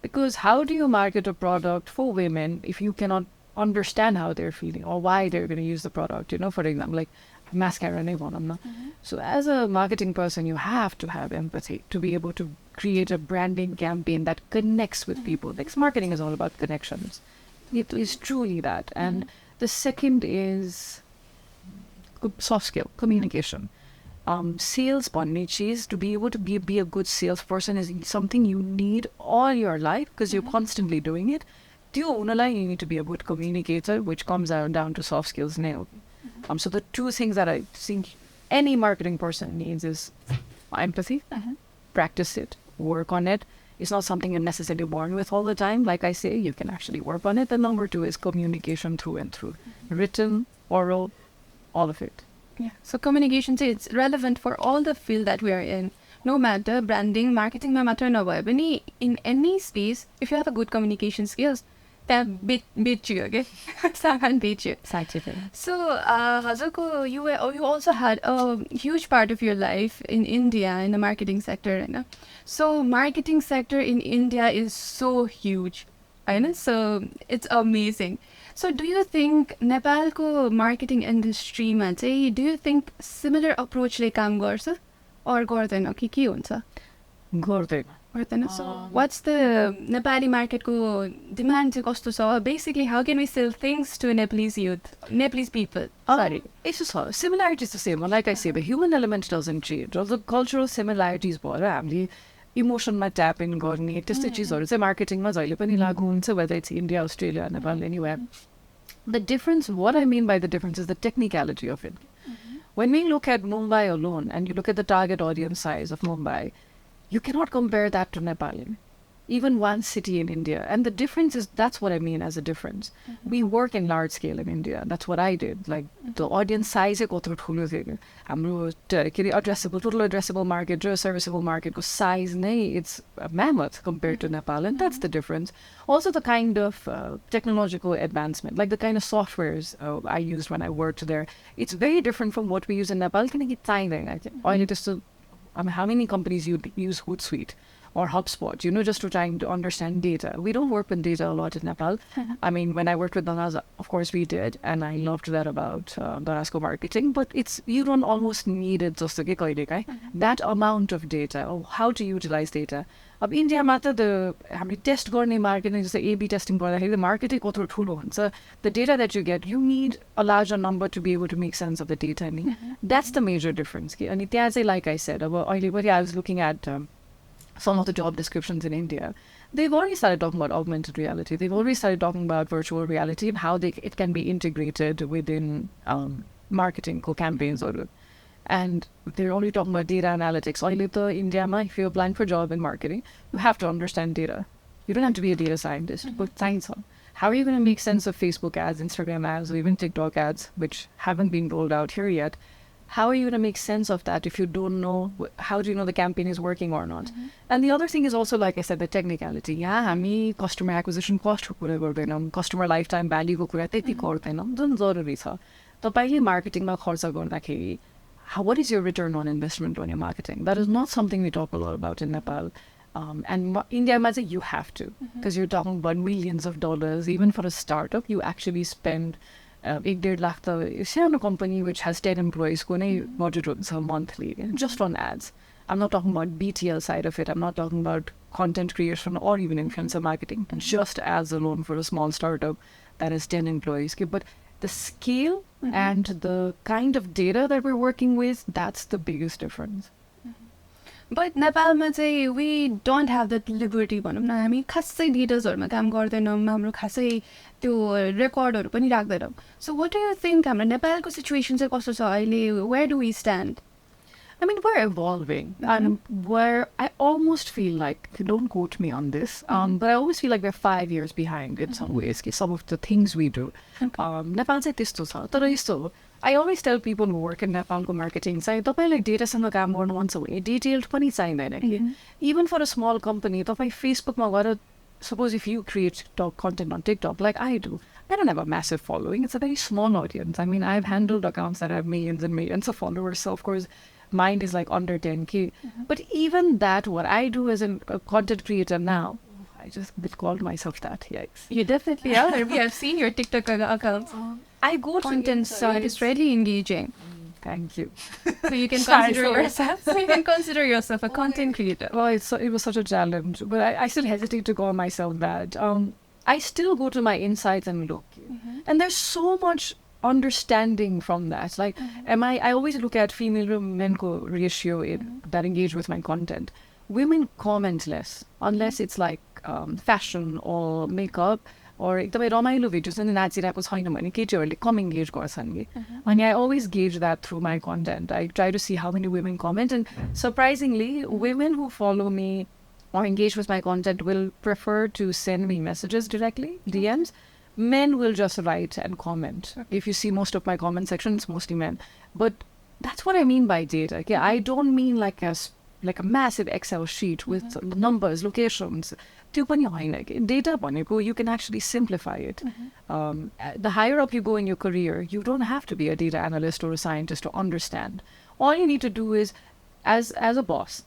Because how do you market a product for women if you cannot understand how they're feeling or why they're going to use the product? For example, like mascara nahi bhanau na. So as a marketing person, you have to have empathy to be able to create a branding campaign that connects with people. Like marketing is all about connections. It is truly that. And the second is soft skill, communication. Sales bhanne cheez, to be able to be a good salesperson is something you need all your life because you're constantly doing it. You need to be a good communicator, which comes down to soft skills now. So the two things that I think any marketing person needs is empathy, practice it, work on it. It's not something you're necessarily born with all the time. Like I say, you can actually work on it. The number two is communication through and through. Written, oral, all of it. Yeah. So communication, it's relevant for all the field that we are in. No matter branding, marketing, in any space, if you have a good communication skills, then beat you, okay? Someone beat you. So, Hazako, you also had a huge part of your life in India in the marketing sector, right? So, marketing sector in India is so huge, right? So, it's amazing. So, do you think Nepal ko marketing industry ma चाहिँ, do you think similar approach ले काम गर्छ or गर्दैन के हुन्छ? गर्दैन. So, what's the Nepali market ko demand चाहिँ कस्तो छ? Basically, how can we sell things to Nepalese youth, Nepalese people? Sorry, it's just similarities the same. Like I say, the human element doesn't change. All the cultural similarities भएर हामीले इमोसनमा tap इन गर्ने त्यस्तै चिजहरू चाहिँ मार्केटिङमा जहिले पनि लागु हुन्छ, whether it's India, Australia, Nepal, anywhere. The difference, what I mean by the difference is the technicality of it. When we look at Mumbai alone and you look at the target audience size of Mumbai, you cannot compare that to Nepal. even one city in India. And the difference is, that's what I mean as a difference. We work in large scale in India. That's what I did. Like the audience size is addressable, total addressable market, serviceable market size, it's a mammoth compared to Nepal. And that's the difference. Also the kind of technological advancement, like the kind of softwares I used when I worked there, it's very different from what we use in Nepal. How many companies use Hootsuite or HubSpot, just to trying to understand data. We don't work with data a lot in Nepal. I mean, when I worked with Danas, of course we did, and I loved that about Danasco marketing, but you don't almost need it just to get that amount of data, or how to utilize data. Ab India mata the test गर्ने marketing just A/B testing the marketing the data that you get, you need a larger number to be able to make sense of the data. That's the major difference. And like I said, I was looking at some of the job descriptions in India. They've already started talking about augmented reality. They've already started talking about virtual reality and how it can be integrated within marketing campaigns. And they're only talking about data analytics. India, if you're applying for a job in marketing, you have to understand data. You don't have to be a data scientist, but science. How are you going to make sense of Facebook ads, Instagram ads, or even TikTok ads, which haven't been rolled out here yet? How are you going to make sense of that if you don't know? How do you know the campaign is working or not? And the other thing is also, like I said, the technicality. Yeah, me customer acquisition cost, customer lifetime value, marketing what is your return on investment on your marketing? That is not something we talk a lot about in Nepal. And India, you have to, because you're talking about millions of dollars. Even for a startup, you actually spend 1.5 lakh a company which has 10 employees budget monthly just on ads. I'm not talking about BTL side of it. I'm not talking about content creation or even influencer marketing. And just ads alone for a small startup that has 10 employees. But the scale and the kind of data that we're working with, that's the biggest difference. But Nepal, we don't have that liberty. हामी खासै डिटेल्सहरुमा काम गर्दैनौं, हाम्रो खासै त्यो रेकर्डहरु पनि राख्दैनौं. So what do you think हाम्रो नेपालको situation चाहिँ कस्तो छ अहिले? Where do we stand? I mean, we're evolving. And I almost feel like, don't quote me on this, but I always feel like we're 5 years behind in some ways, some of the things we do. Nepal चाहिँ त्यस्तो छ. तर यस्तो, I always tell people who work in Nepalको marketing, तपाईलाई डेटासँग काम गर्नुहुन्छ भने detailed पनि चाहिँदैन. Even for a small company, तपाईँ Facebookमा गएर, suppose if you create content on TikTok like I do, I don't have a massive following. It's a very small audience. I mean, I've handled accounts that have millions and millions of followers, so of course mine is like under 10K. But even that, what I do as a content creator now, I just called myself that. Yikes. You definitely are. We have seen your TikTok accounts. I go to content, so it's really engaging. Thank you. So you can consider yourself. So you can consider yourself a content creator. Well, it was such a challenge, but I still hesitate to call myself that. I still go to my insights and look, and there's so much understanding from that. Like, I always look at female to men ratio that engage with my content. Women comment less unless it's like fashion or makeup or एकदमै रमाइलो videos नि नाचिरहेको छैन भने केटीहरूले कम engage गर्छन् कि अनि I always gauge that through my content. I try to see how many women comment, and surprisingly women who follow me or engage with my content will prefer to send me messages directly, DMs. Men will just write and comment. If you see most of my comment section, it's mostly men. But that's what I mean by data. Okay? I don't mean like a massive Excel sheet with numbers, locations. Data, you can actually simplify it. The higher up you go in your career, you don't have to be a data analyst or a scientist to understand. All you need to do is, as a boss,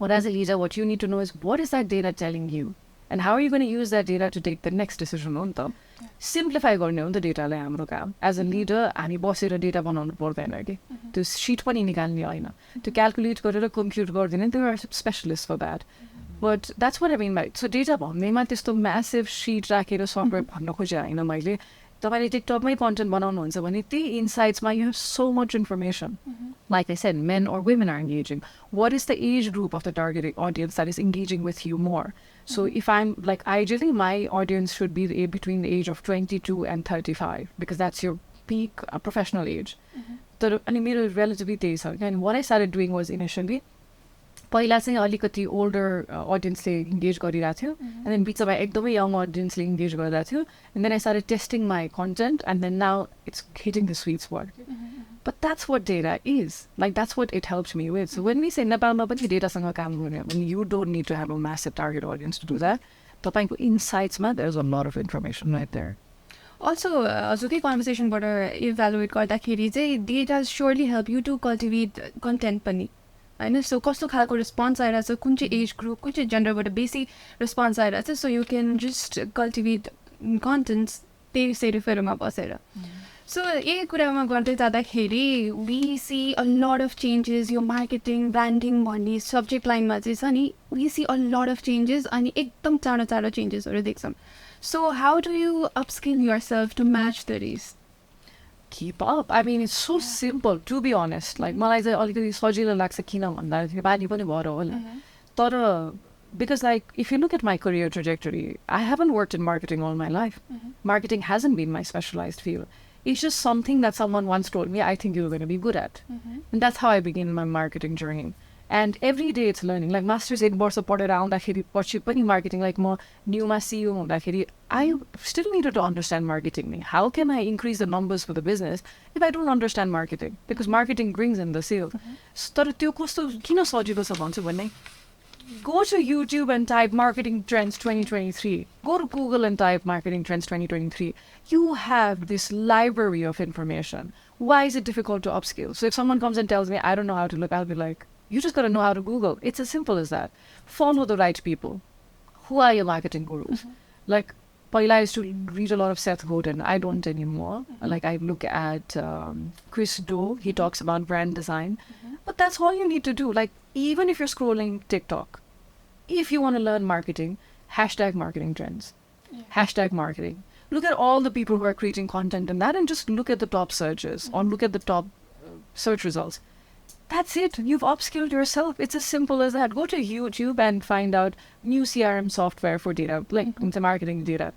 or as a leader, what you need to know is, what is that data telling you? And how are you going to use that data to take the next decision? Simplify the data. As a leader, हामी बसेर data बनाउनु पर्दैन के. त्यो sheet पनि निकाल्ने हैन. त्यो calculate गरेर compute गर्दैन. There are specialists for that. But that's what I mean by, so data भन्दैमा त्यस्तो massive sheet राखेर software भन्न खोजे हैन मैले. तपाईले TikTokमै content बनाउनुहुन्छ भने त्यही insightsमा you have so much information. Like I said, men or women are engaging. What is the age group of the target audience that is engaging with you more? So if I'm like, ideally my audience should be between the age of 22 and 35 because that's your peak professional age. And relatively, and what I started doing was initially पहिला चाहिँ अलिकति older अडियन्सले engage गरिरहेको थियो and then बिचमा एकदमै young अडियन्सले engage गरिरहेको थियो and then I started testing my content and then now it's hitting the sweet spot but that's what data is like that's what it helps me with so when we say नेपालमा पनि डेटासँग काम गर्ने भने you don't need to have a massive target audience to do that तपाईँको इन्साइट्समा there is a lot of information right there Also, हजुरकै कन्भर्सेसनबाट इभ्यालुएट गर्दाखेरि चाहिँ data surely help you to cultivate content पनि होइन सो कस्तो खालको रेस्पोन्स आइरहेछ कुन चाहिँ एज ग्रुप कुन चाहिँ जेन्डरबाट बेसी रेस्पोन्स आइरहेछ सो यु क्यान जस्ट कल्टिभेट कन्टेन्ट्स त्यही सेरिफेरोमा बसेर सो यही कुरामा गर्दै जाँदाखेरि we see a lot of changes यो मार्केटिङ ब्रान्डिङ भन्ने सब्जेक्ट लाइनमा चाहिँ छ नि we see a lot of changes अनि एकदम चाँडो चाँडो चेन्जेसहरू देख्छौँ so how do you upskill yourself to match the race keep up. I mean, it's so simple, to be honest. Like, मलाई चाहिँ अलिकति सजिलो लाग्छ किन भन्दाखेरि बानी पनि भएर होला तर because like if you look at my career trajectory, I haven't worked in marketing all my life. Marketing hasn't been my specialized field. It's just something that someone once told me I think you're going to be good at. And that's how I began my marketing journey. And every day it's learning. Like masters 8 वर्ष पढेर आउँदाखेरि पछि पनि marketing like म pneuma CEO हुँदाखेरि I still needed to understand marketing. How can I increase the numbers for the business if I don't understand marketing? Because marketing brings in the sales. तर त्यो कस्तो किन सजिलो छ भन्छु भने go to YouTube and type marketing trends 2023. Go to Google and type marketing trends 2023. You have this library of information. Why is it difficult to upskill? So if someone comes and tells me I don't know how to look, I'll be like, you just got to know how to Google. It's as simple as that. Follow the right people. Who are your marketing gurus? Like, I used to read a lot of Seth Godin. I don't anymore. Like, I look at Chris Do. He talks about brand design. But that's all you need to do. Like, even if you're scrolling TikTok, if you want to learn marketing, hashtag marketing trends. Hashtag marketing. Look at all the people who are creating content in that and just look at the top searches or look at the top search results. That's it. You've upskilled yourself. It's as simple as that. Go to YouTube and find out new CRM software for data, like into marketing data.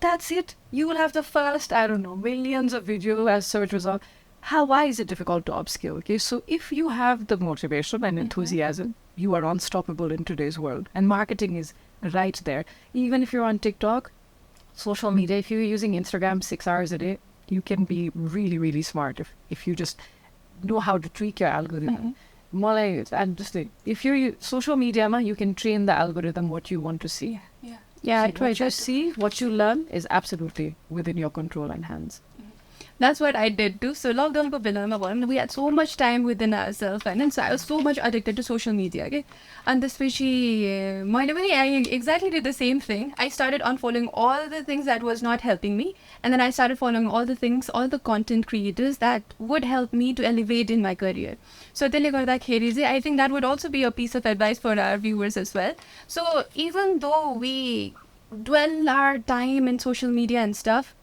That's it. You will have the first, I don't know, millions of videos as search results. Why is it difficult to upskill? Okay, so if you have the motivation and enthusiasm, you are unstoppable in today's world. And marketing is right there. Even if you're on TikTok, social media, if you're using Instagram 6 hours a day, you can be really, really smart if you just know how to tweak your algorithm. And just if you're social media, you can train the algorithm what you want to see. Yeah, so what you see, what you learn is absolutely within your control and hands. That's what I did too. So lockdown ko बेलामा भयो we had so much time within ourselves and so I was so much addicted to social media. Okay, and त्यसपछि मैले पनि I exactly did the same thing. I started unfollowing all the things that was not helping me, and then I started following all the things, all the content creators that would help me to elevate in my career. So त्यसले गर्दाखेरि चाहिँ I think that would also be a piece of advice for our viewers as well. So even though we dwell our time in social media and stuff,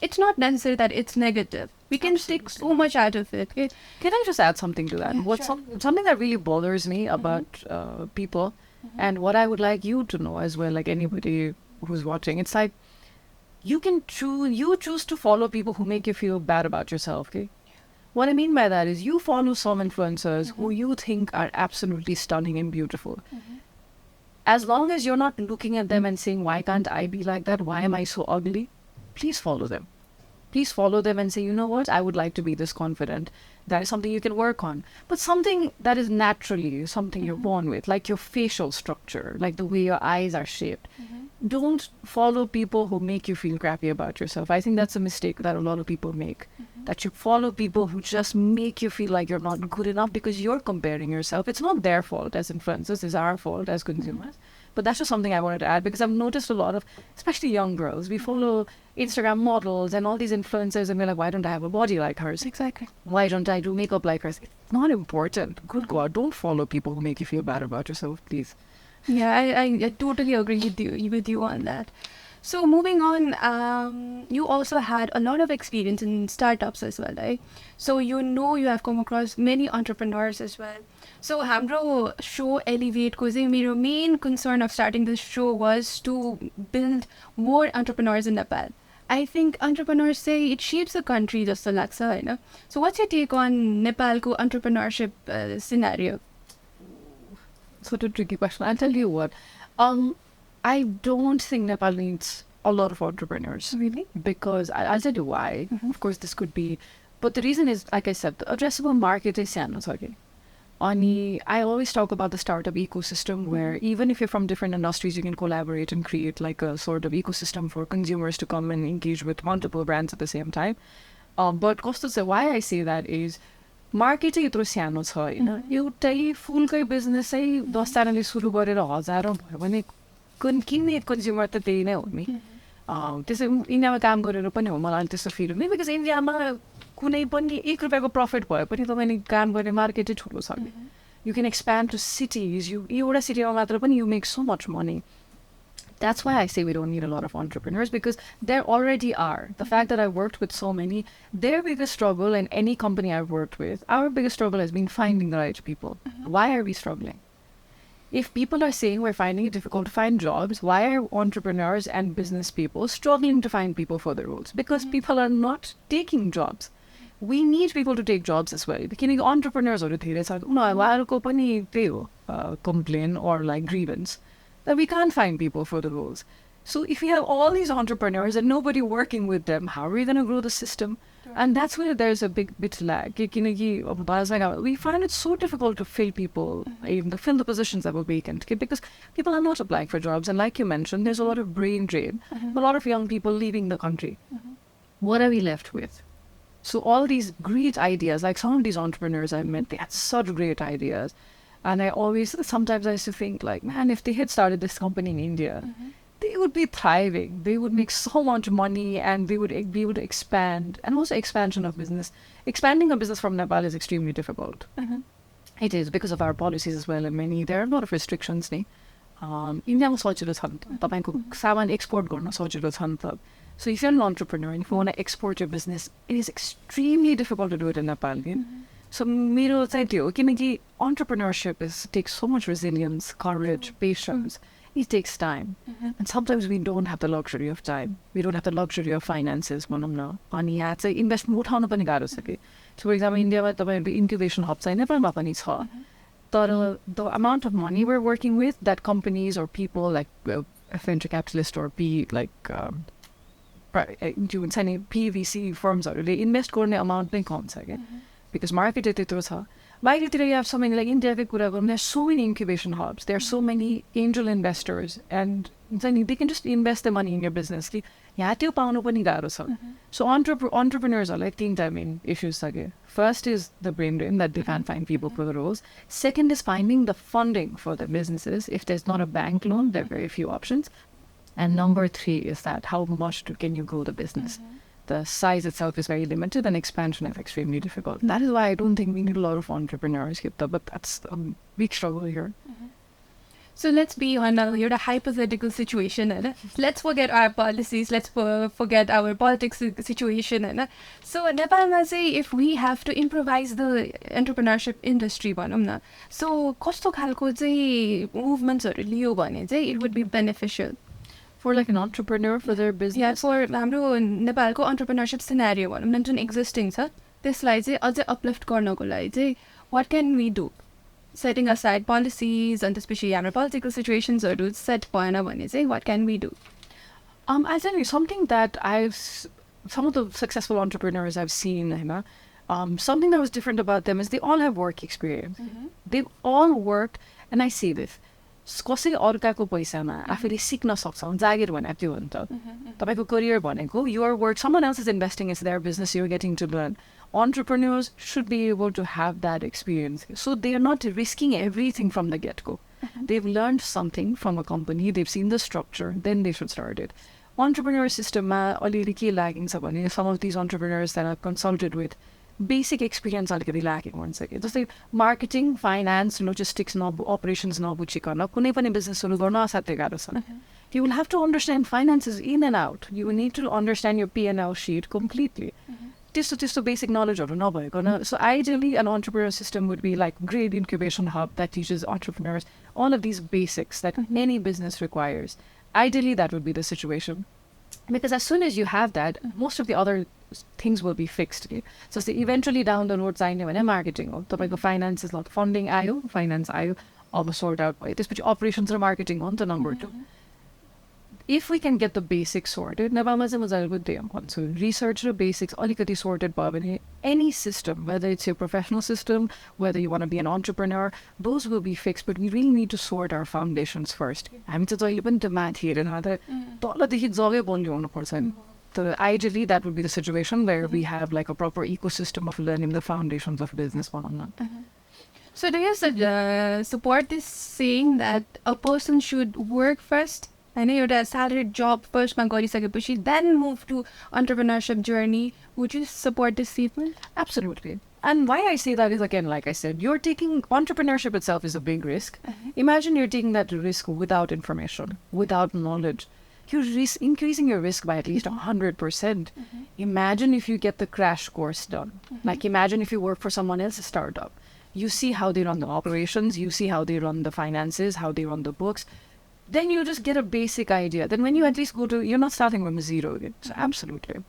it's not necessary that it's negative. We can take so much out of it. Okay? Can I just add something to that? Yeah, sure. Something that really bothers me about people and what I would like you to know as well, like anybody who's watching, it's like you choose to follow people who make you feel bad about yourself. Okay? What I mean by that is you follow some influencers who you think are absolutely stunning and beautiful. As long as you're not looking at them and saying, why can't I be like that? Why am I so ugly? Please follow them. Please follow them and say, you know what, I would like to be this confident. That is something you can work on. But something that is naturally something you're born with, like your facial structure, like the way your eyes are shaped. Don't follow people who make you feel crappy about yourself. I think that's a mistake that a lot of people make. That you follow people who just make you feel like you're not good enough because you're comparing yourself. It's not their fault as influencers, it's our fault as consumers. But that's just something I wanted to add because I've noticed a lot of, especially young girls, we follow Instagram models and all these influencers and we're like, why don't I have a body like hers? Exactly. Why don't I do makeup like hers? It's not important. Good God, don't follow people who make you feel bad about yourself, please. Yeah, I totally agree with you on that. So moving on, you also had a lot of experience in startups as well, right? So you have come across many entrepreneurs as well. So हाम्रो show Elevate को चाहिँ मेरो main concern of starting this show was to build more entrepreneurs in Nepal. I think entrepreneurs say it shapes the country जस्तो लाग्छ हैन. So what's your take on Nepalको entrepreneurship scenario? Such a tricky question. I'll tell you what. I don't think Nepal needs a lot of entrepreneurs. Really? Because I'll tell you why. Of course, this could be, but the reason is, like I said, the addressable market is सानो छ कि. Ani, I always talk about the startup ecosystem where even if you're from different industries, you can collaborate and create like a sort of ecosystem for consumers to come and engage with multiple brands at the same time. But कस्तो छ, why I say that is market चाहिँ यत्रो सानो छ हैन. एउटै फुलकै business चाहिँ 10 जनाले सुरु गरेर हजारौं भयो भने किन्ने कन्ज्युमर त त्यही नै हो नि. त्यसै इन्डियामा काम गरेर पनि हो मलाई त्यस्तो फिल हुने. बिकज इन्डियामा कुनै पनि 1 रुपैयाँको प्रफिट भयो पनि तपाईँले काम गर्ने मार्केटै ठुलो छ. You can expand to cities. एउटा सिटीमा मात्र पनि you make so much money. That's why I say we don't need a lot of entrepreneurs, because there already are. The fact that I've worked with so many, their biggest struggle, and any company I've worked with, our biggest struggle has been finding the right people. Why are we struggling? If people are saying we're finding it difficult to find jobs, why are entrepreneurs and business people struggling to find people for the roles? Because people are not taking jobs. We need people to take jobs as well. Because entrepreneurs are complain or like grievance that we can't find people for the roles. So if we have all these entrepreneurs and nobody working with them, how are we going to grow the system? And that's where there's a big bit lag. We find it so difficult to fill people, even to fill the positions that were vacant, because people are not applying for jobs. And like you mentioned, there's a lot of brain drain, a lot of young people leaving the country. What are we left with? So all these great ideas, like some of these entrepreneurs I've met, they had such great ideas. And sometimes I used to think like, man, if they had started this company in India, they would be thriving. They would make so much money and they would be able to expand. And also expansion of business. Expanding a business from Nepal is extremely difficult. It is because of our policies as well. And there are a lot of restrictions. India ma sajilo cha ni ta. Tapaiko saman export garna sajilo cha ni ta. So if you're an entrepreneur and if you want to export your business, it is extremely difficult to do it in Nepal. So मेरो चाहिँ त्यो किनकि entrepreneurship takes so much resilience, courage, patience. It takes time. And sometimes we don't have the luxury of time. We don't have the luxury of finances. भनौँ न. अनि यहाँ चाहिँ investment उठाउन पनि गाह्रो छ कि. So for example, इन्डियामा तपाईँहरूको incubation hub चाहिँ नेपालमा पनि छ. तर the amount of money we're working with, that companies or people like venture capitalist or PVC firmsहरूले इन्भेस्ट गर्ने अमाउन्ट नै कम छ क्या. Because market त्यत्रो छ. बाहिरतिर you have so many, like इन्डियाकै कुरा गरौँ, there's so many incubation hubs, there are so many angel investors, and they can just invest the money in your business. कि यहाँ त्यो पाउनु पनि गाह्रो छ. So entrepreneurs are like 3 main issues छ क्या. First is the brain drain, that they can't find people for the roles. Second is finding the funding for the businesses. If there's not a bank loan, there are very few options. And number 3 is that how much can you grow the business? The size itself is very limited and expansion is extremely difficult. That is why I don't think we need a lot of entrepreneurs, but that's a big struggle here. So let's be on a hypothetical situation. Let's forget our policies, let's forget our politics situation. So Nepal, if we have to improvise the entrepreneurship industry, so kasto khalko चाहिँ movements लियो भने चाहिँ it would be beneficial. For like an entrepreneur for their business? Yeah, for हाम्रो नेपालको entrepreneurship scenario भनौँ न जुन existing छ त्यसलाई चाहिँ अझै uplift गर्नको लागि चाहिँ what can we do? Setting aside policies and especially हाम्रो political situations set भएन भने चाहिँ what can we do? I'll tell you something that some of the successful entrepreneurs I've seen, something that was different about them is they all have work experience. They've all worked, and I see this. कसै अर्काको पैसामा आफूले सिक्न सक्छ जागिर भने त्यो हो नि त. तपाईको करियर भनेको your work, someone else is investing into their business, you're getting to learn. Entrepreneurs should be able to have that experience. So they are not risking everything from the get-go. They've learned something from a company, they've seen the structure, then they should start it. Entrepreneur systemमा अलिअलि के lacking छ भने some of these entrepreneurs that I've consulted with, basic experience अलिकति lacking हुन्छ कि. जस्तै marketing, finance, logistics, operations नबुझिकन कुनै पनि business सुरु गर्न असाध्यै गाह्रो छ. You will have to understand finances in and out. You will need to understand your P&L sheet completely. त्यस्तो basic knowledgeहरू नभइकन. So ideally an entrepreneur system would be like great incubation hub that teaches entrepreneurs all of these basics that any business requires. Ideally that would be the situation. Because as soon as you have that, most of the other things will be fixed. So eventually down the road, marketing, finance is like funding, finance, अब sort out भयो त्यसपछि operations र marketing हो नि त number 2. If we can get the basics sorted, नेपालमा चाहिँ मजाले बुझ्दै भन्छु research र basics अलिकति sorted भयो भने any system, whether it's your professional system, whether you want to be an entrepreneur, those will be fixed, but we really need to sort our foundations first. हामी चाहिँ जहिले पनि त्यो माथि हेरेन त तलदेखि जग्गै बलियो हुनुपर्छ नि. So ideally that would be the situation where we have like a proper ecosystem of learning the foundations of business one-on-one. So do you support this saying that a person should work first? I know you're a salaried job first, then move to entrepreneurship journey. Would you support this statement? Absolutely. And why I say that is, again, like I said, you're taking entrepreneurship itself is a big risk. Imagine you're taking that risk without information, without knowledge. You're increasing your risk by at least 100%. Imagine if you get the crash course done. Like imagine if you work for someone else's startup. You see how they run the operations, you see how they run the finances, how they run the books. Then you just get a basic idea. Then when you at least you're not starting from zero again. So absolutely.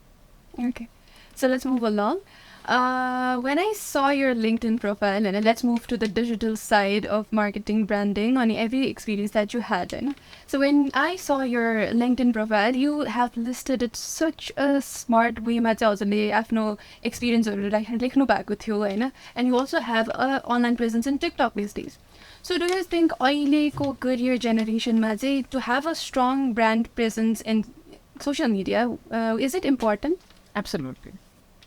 Okay. So let's move along. When I saw your LinkedIn profile, and let's move to the digital side of marketing, branding, on every experience that you had in. So when I saw your LinkedIn profile, you have listed it such a smart way. Afno experience and you also have an online presence in TikTok these days. So do you think ko career generation to have a strong brand presence in social media, is it important? Absolutely.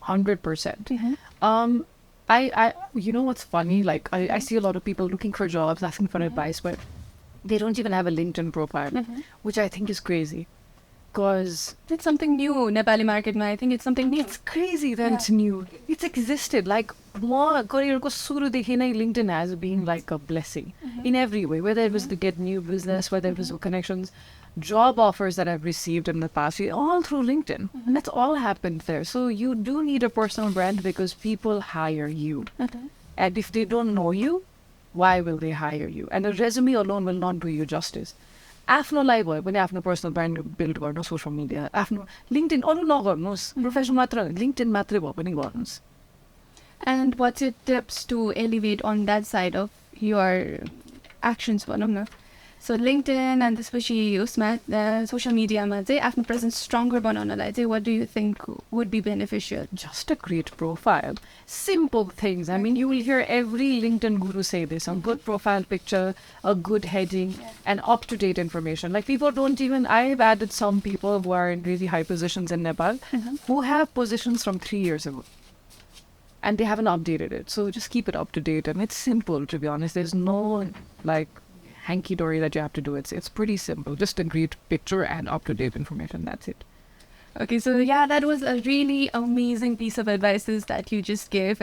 100%. I you know what's funny? Like I see a lot of people looking for jobs, asking for advice, but they don't even have a LinkedIn profile, which I think is crazy. Because it's something new, Nepali market, I think it's something new. It's crazy that it's new. It's existed. Like career ko suru dekhi nai LinkedIn as being like a blessing in every way, whether it was to get new business, whether it was connections, job offers that I've received in the past, all through LinkedIn. And that's all happened there. So you do need a personal brand because people hire you. And if they don't know you, why will they hire you? And a resume alone will not do you justice. Afno live भयो भने आफ्नो personal brand build गर्नु social media, आफ्नो LinkedIn अरु नगर्नुस्, professional मात्र LinkedIn मात्रै भए पनि गर्नुस्. And what's your tips to elevate on that side of your actions भनौँ न? So LinkedIn and especially social media ma चाहिँ आफ्नो presence stronger बनाउनलाई चाहिँ what do you think would be beneficial? Just a great profile. Simple things. I mean, you will hear every LinkedIn guru say this. A good profile picture, a good heading, and up-to-date information. Like people don't even... I've added some people who are in really high positions in Nepal who have positions from 3 years ago. And they haven't updated it. So just keep it up to date. And it's simple, to be honest. There's no like hanky-dory that you have to do. It's pretty simple. Just a great picture and up-to-date information. That's it. Okay, so yeah, that was a really amazing piece of advice that you just gave.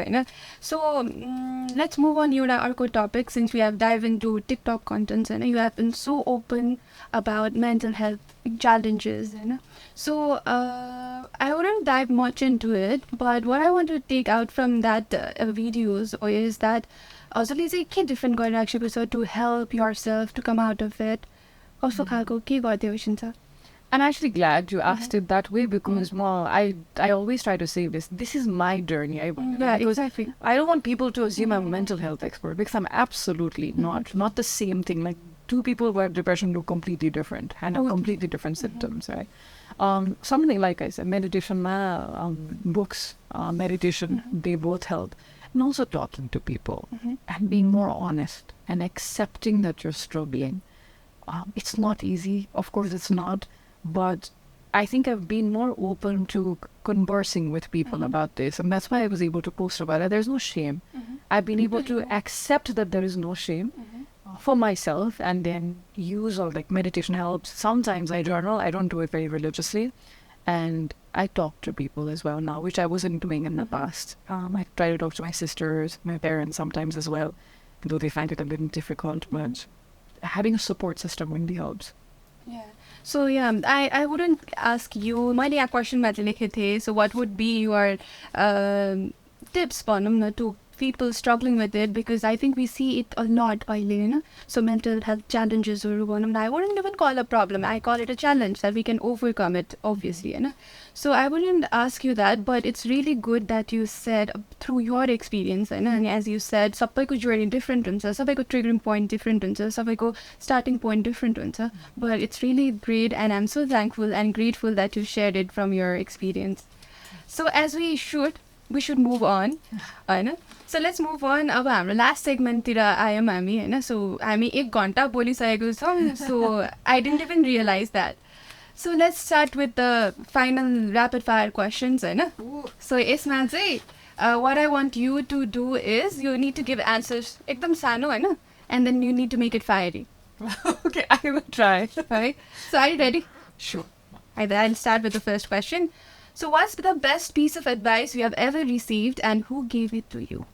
So let's move on to our topic, since we have dived into TikTok content and you have been so open about mental health challenges. So I wouldn't dive much into it, but what I want to take out from that videos is that हजुरले चाहिँ के different गरिराखेको छ to help yourself to come out of it? कस्तो खालको के गर्दै हुन्छ? I'm actually glad you asked it that way because I always try to say this. This is my journey. Exactly. I don't want people to assume I'm a mental health expert because I'm absolutely not. Not the same thing. Like two people who have depression look completely different and have completely different symptoms, right? Something like I said, meditation, books, meditation, they both help. And also talking to people and being more honest and accepting that you're struggling. It's not easy. Of course, it's not. But I think I've been more open to conversing with people about this. And that's why I was able to post about it. There's no shame. I've been able to accept that there is no shame for myself and then use all like meditation helps. Sometimes I journal. I don't do it very religiously. And I talk to people as well now, which I wasn't doing in the past. I try to talk to my sisters, my parents sometimes as well, though they find it a little difficult. But having a support system really helps. Yeah. So yeah, I wouldn't ask you. My question so what would be your tips to people struggling with it, because I think we see it a lot early, so mental health challenges or one, I wouldn't even call a problem, I call it a challenge that we can overcome it, obviously, so I wouldn't ask you that, but it's really good that you said through your experience, and as you said, सबैको journey different हुन्छ, सबैको triggering point different हुन्छ, सबैको starting point different हुन्छ, but it's really great, and I'm so thankful and grateful that you shared it from your experience. So as we should move on, होइन? So let's move on. अब हाम्रो last सेगमेन्टतिर आयौँ हामी, होइन? So हामी 1 घन्टा बोलिसकेको छौँ, so I didn't even realize that. So let's start with the final rapid fire questions, होइन? So यसमा चाहिँ what I want you to do is you need to give answers एकदम सानो, होइन? And then you need to make it fiery. Okay, I will try. Right? So are you ready? Sure. I'll start with the first question. So what's the best piece of advice you have ever received, and who gave it to you?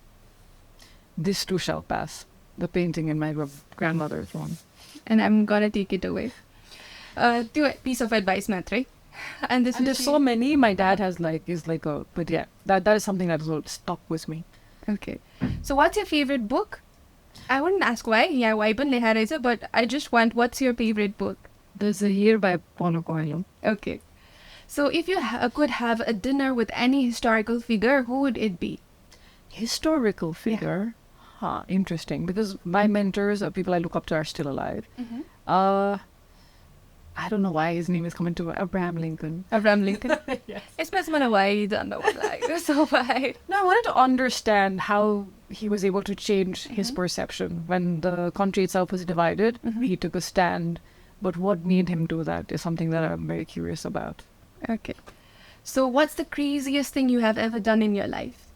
This too shall pass. The painting in my grandmother's room. And I'm gonna take it away. त्यो piece of advice matrai. And There's so many. My dad is like a, but yeah, that is something that will stuck with me. Okay. So what's your favorite book? I wouldn't ask why. Yeah, why but I just want, what's your favorite book? There's a Year by Paulo Coelho. Okay. So if you could have a dinner with any historical figure, who would it be? Historical figure? Huh, interesting. Because my mentors, people I look up to, are still alive. I don't know why his name is coming to Abraham Lincoln. Abraham Lincoln? Yes. Especially why you don't know why. So why? No, I wanted to understand how he was able to change his perception. When the country itself was divided, he took a stand. But what made him do that is something that I'm very curious about. Okay. So what's the craziest thing you have ever done in your life?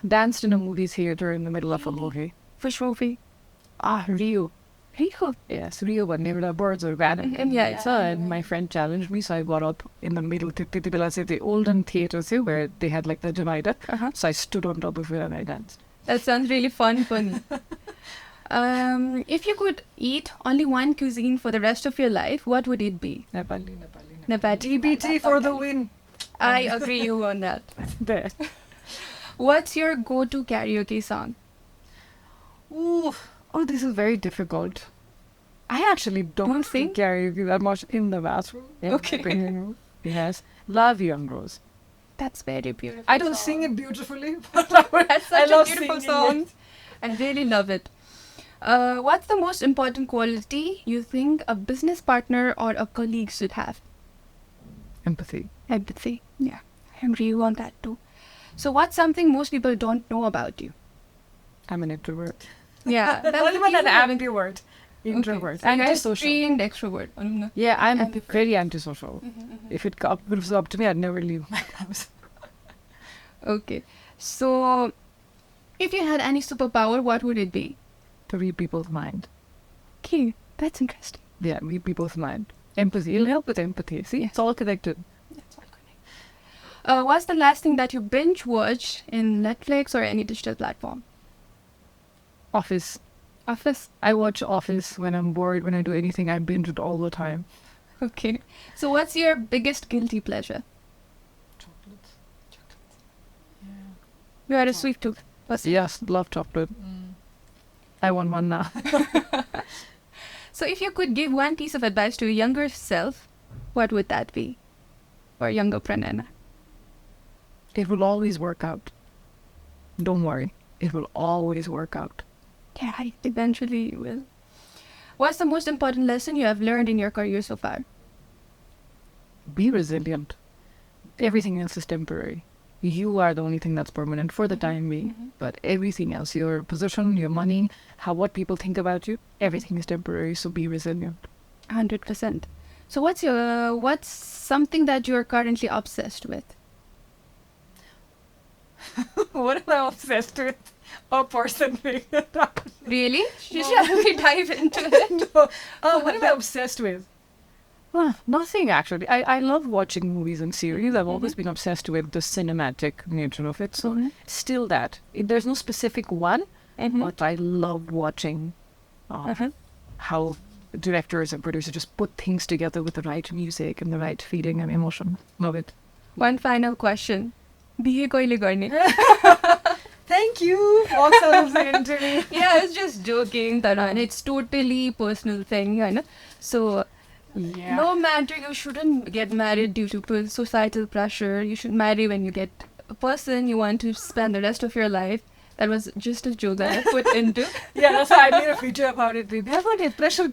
Danced in a movie theater in the middle of a movie. Which movie? Rio. Rio? Yes, Rio, but never the birds or vanished. And my friend challenged me, so I got up in the middle, the olden theater where they had like the divider. So I stood on top of it and I danced. That sounds really funny. If you could eat only one cuisine for the rest of your life, what would it be? Nepali. TBT for the win. I agree you on that. There. What's your go-to karaoke song? Oh, this is very difficult. I actually don't sing karaoke that much in the bathroom. Okay. Yes. Love Young Rose. That's very beautiful. I don't sing it beautifully, but that's such love a beautiful singing song. it. I really love it. What's the most important quality you think a business partner or a colleague should have? Empathy. Empathy. Yeah, I agree on that too. So what's something most people don't know about you? I'm an introvert. Yeah. Not even an ambivert. Introvert. Okay. So antisocial. and extrovert. Yeah, I'm very antisocial. If it was up to me, I'd never leave my house. Okay. So, if you had any superpower, what would it be? To read people's mind. Okay, that's interesting. Yeah, read people's mind. Empathy. It'll help with empathy. See, it's all connected. That's all connected. What's the last thing that you binge watched in Netflix or any digital platform? Office. Office? I watch Office when I'm bored. When I do anything, I binge it all the time. Okay. So what's your biggest guilty pleasure? Chocolates. Yeah. You are a sweet tooth person. Yes, love chocolate. I want one now. So if you could give one piece of advice to your younger self, what would that be? Or younger Pranayna? It will always work out. Don't worry. It will always work out. Yeah, it eventually will. What's the most important lesson you have learned in your career so far? Be resilient. Everything else is temporary. You are the only thing that's permanent for the time being. But everything else, your position, your money, what people think about you, everything is temporary. So be resilient. 100%. So what's something that you're currently obsessed with? What am I obsessed with? A person. Really? Shall we dive into it? No. What am I obsessed with? Nothing, actually. I love watching movies and series. I've always been obsessed with the cinematic nature of it. So still that. There's no specific one, but I love watching how directors and producers just put things together with the right music and the right feeling and emotion. Love it. One final question. बिहे कहिले गर्ने? Thank you. Walks out of the interview. Yeah, I was just joking, Taran. It's totally personal thing, right? So Yeah. no matter, you shouldn't get married due to societal pressure. You should marry when you get a person you want to spend the rest of your life. That was just a joke that I put into. Yeah, that's why I made a feature about it. Pressure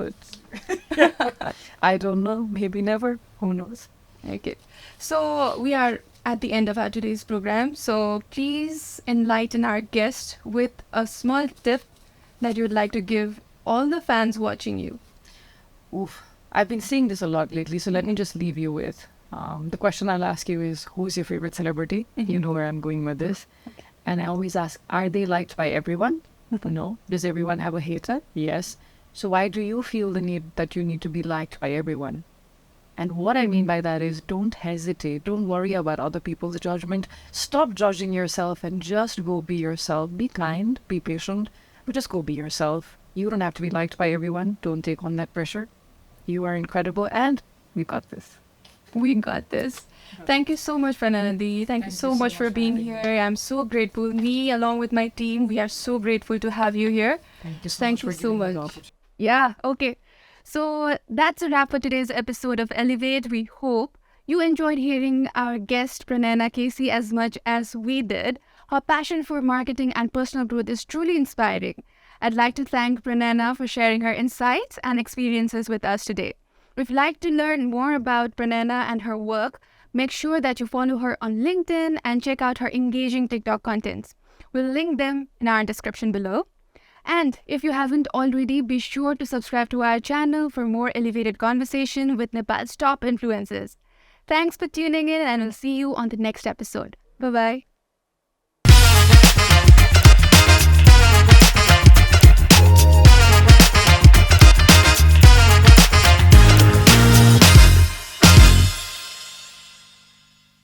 but I don't know. Maybe never. Who knows? Okay. So we are at the end of our today's program. So please enlighten our guest with a small tip that you would like to give all the fans watching you. Oof. I've been seeing this a lot lately, so let me just leave you with the question I'll ask you is, who's your favorite celebrity? You know where I'm going with this. And I always ask, are they liked by everyone? No. Does everyone have a hater? Yes. So why do you feel the need that you need to be liked by everyone? And what I mean by that is, don't hesitate. Don't worry about other people's judgment. Stop judging yourself and just go be yourself. Be kind, be patient, but just go be yourself. You don't have to be liked by everyone. Don't take on that pressure. You are incredible, and we got this. We got this. Thank you so much, Pranayna. Thank you so much for being here. I'm so grateful. Me, along with my team, we are so grateful to have you here. Thank you so much. Yeah, okay. So that's a wrap for today's episode of Elevate. We hope you enjoyed hearing our guest, Pranayna KC, as much as we did. Her passion for marketing and personal growth is truly inspiring. I'd like to thank Pranayna for sharing her insights and experiences with us today. If you'd like to learn more about Pranayna and her work, make sure that you follow her on LinkedIn and check out her engaging TikTok contents. We'll link them in our description below. And if you haven't already, be sure to subscribe to our channel for more elevated conversation with Nepal's top influencers. Thanks for tuning in, and we'll see you on the next episode. Bye-bye.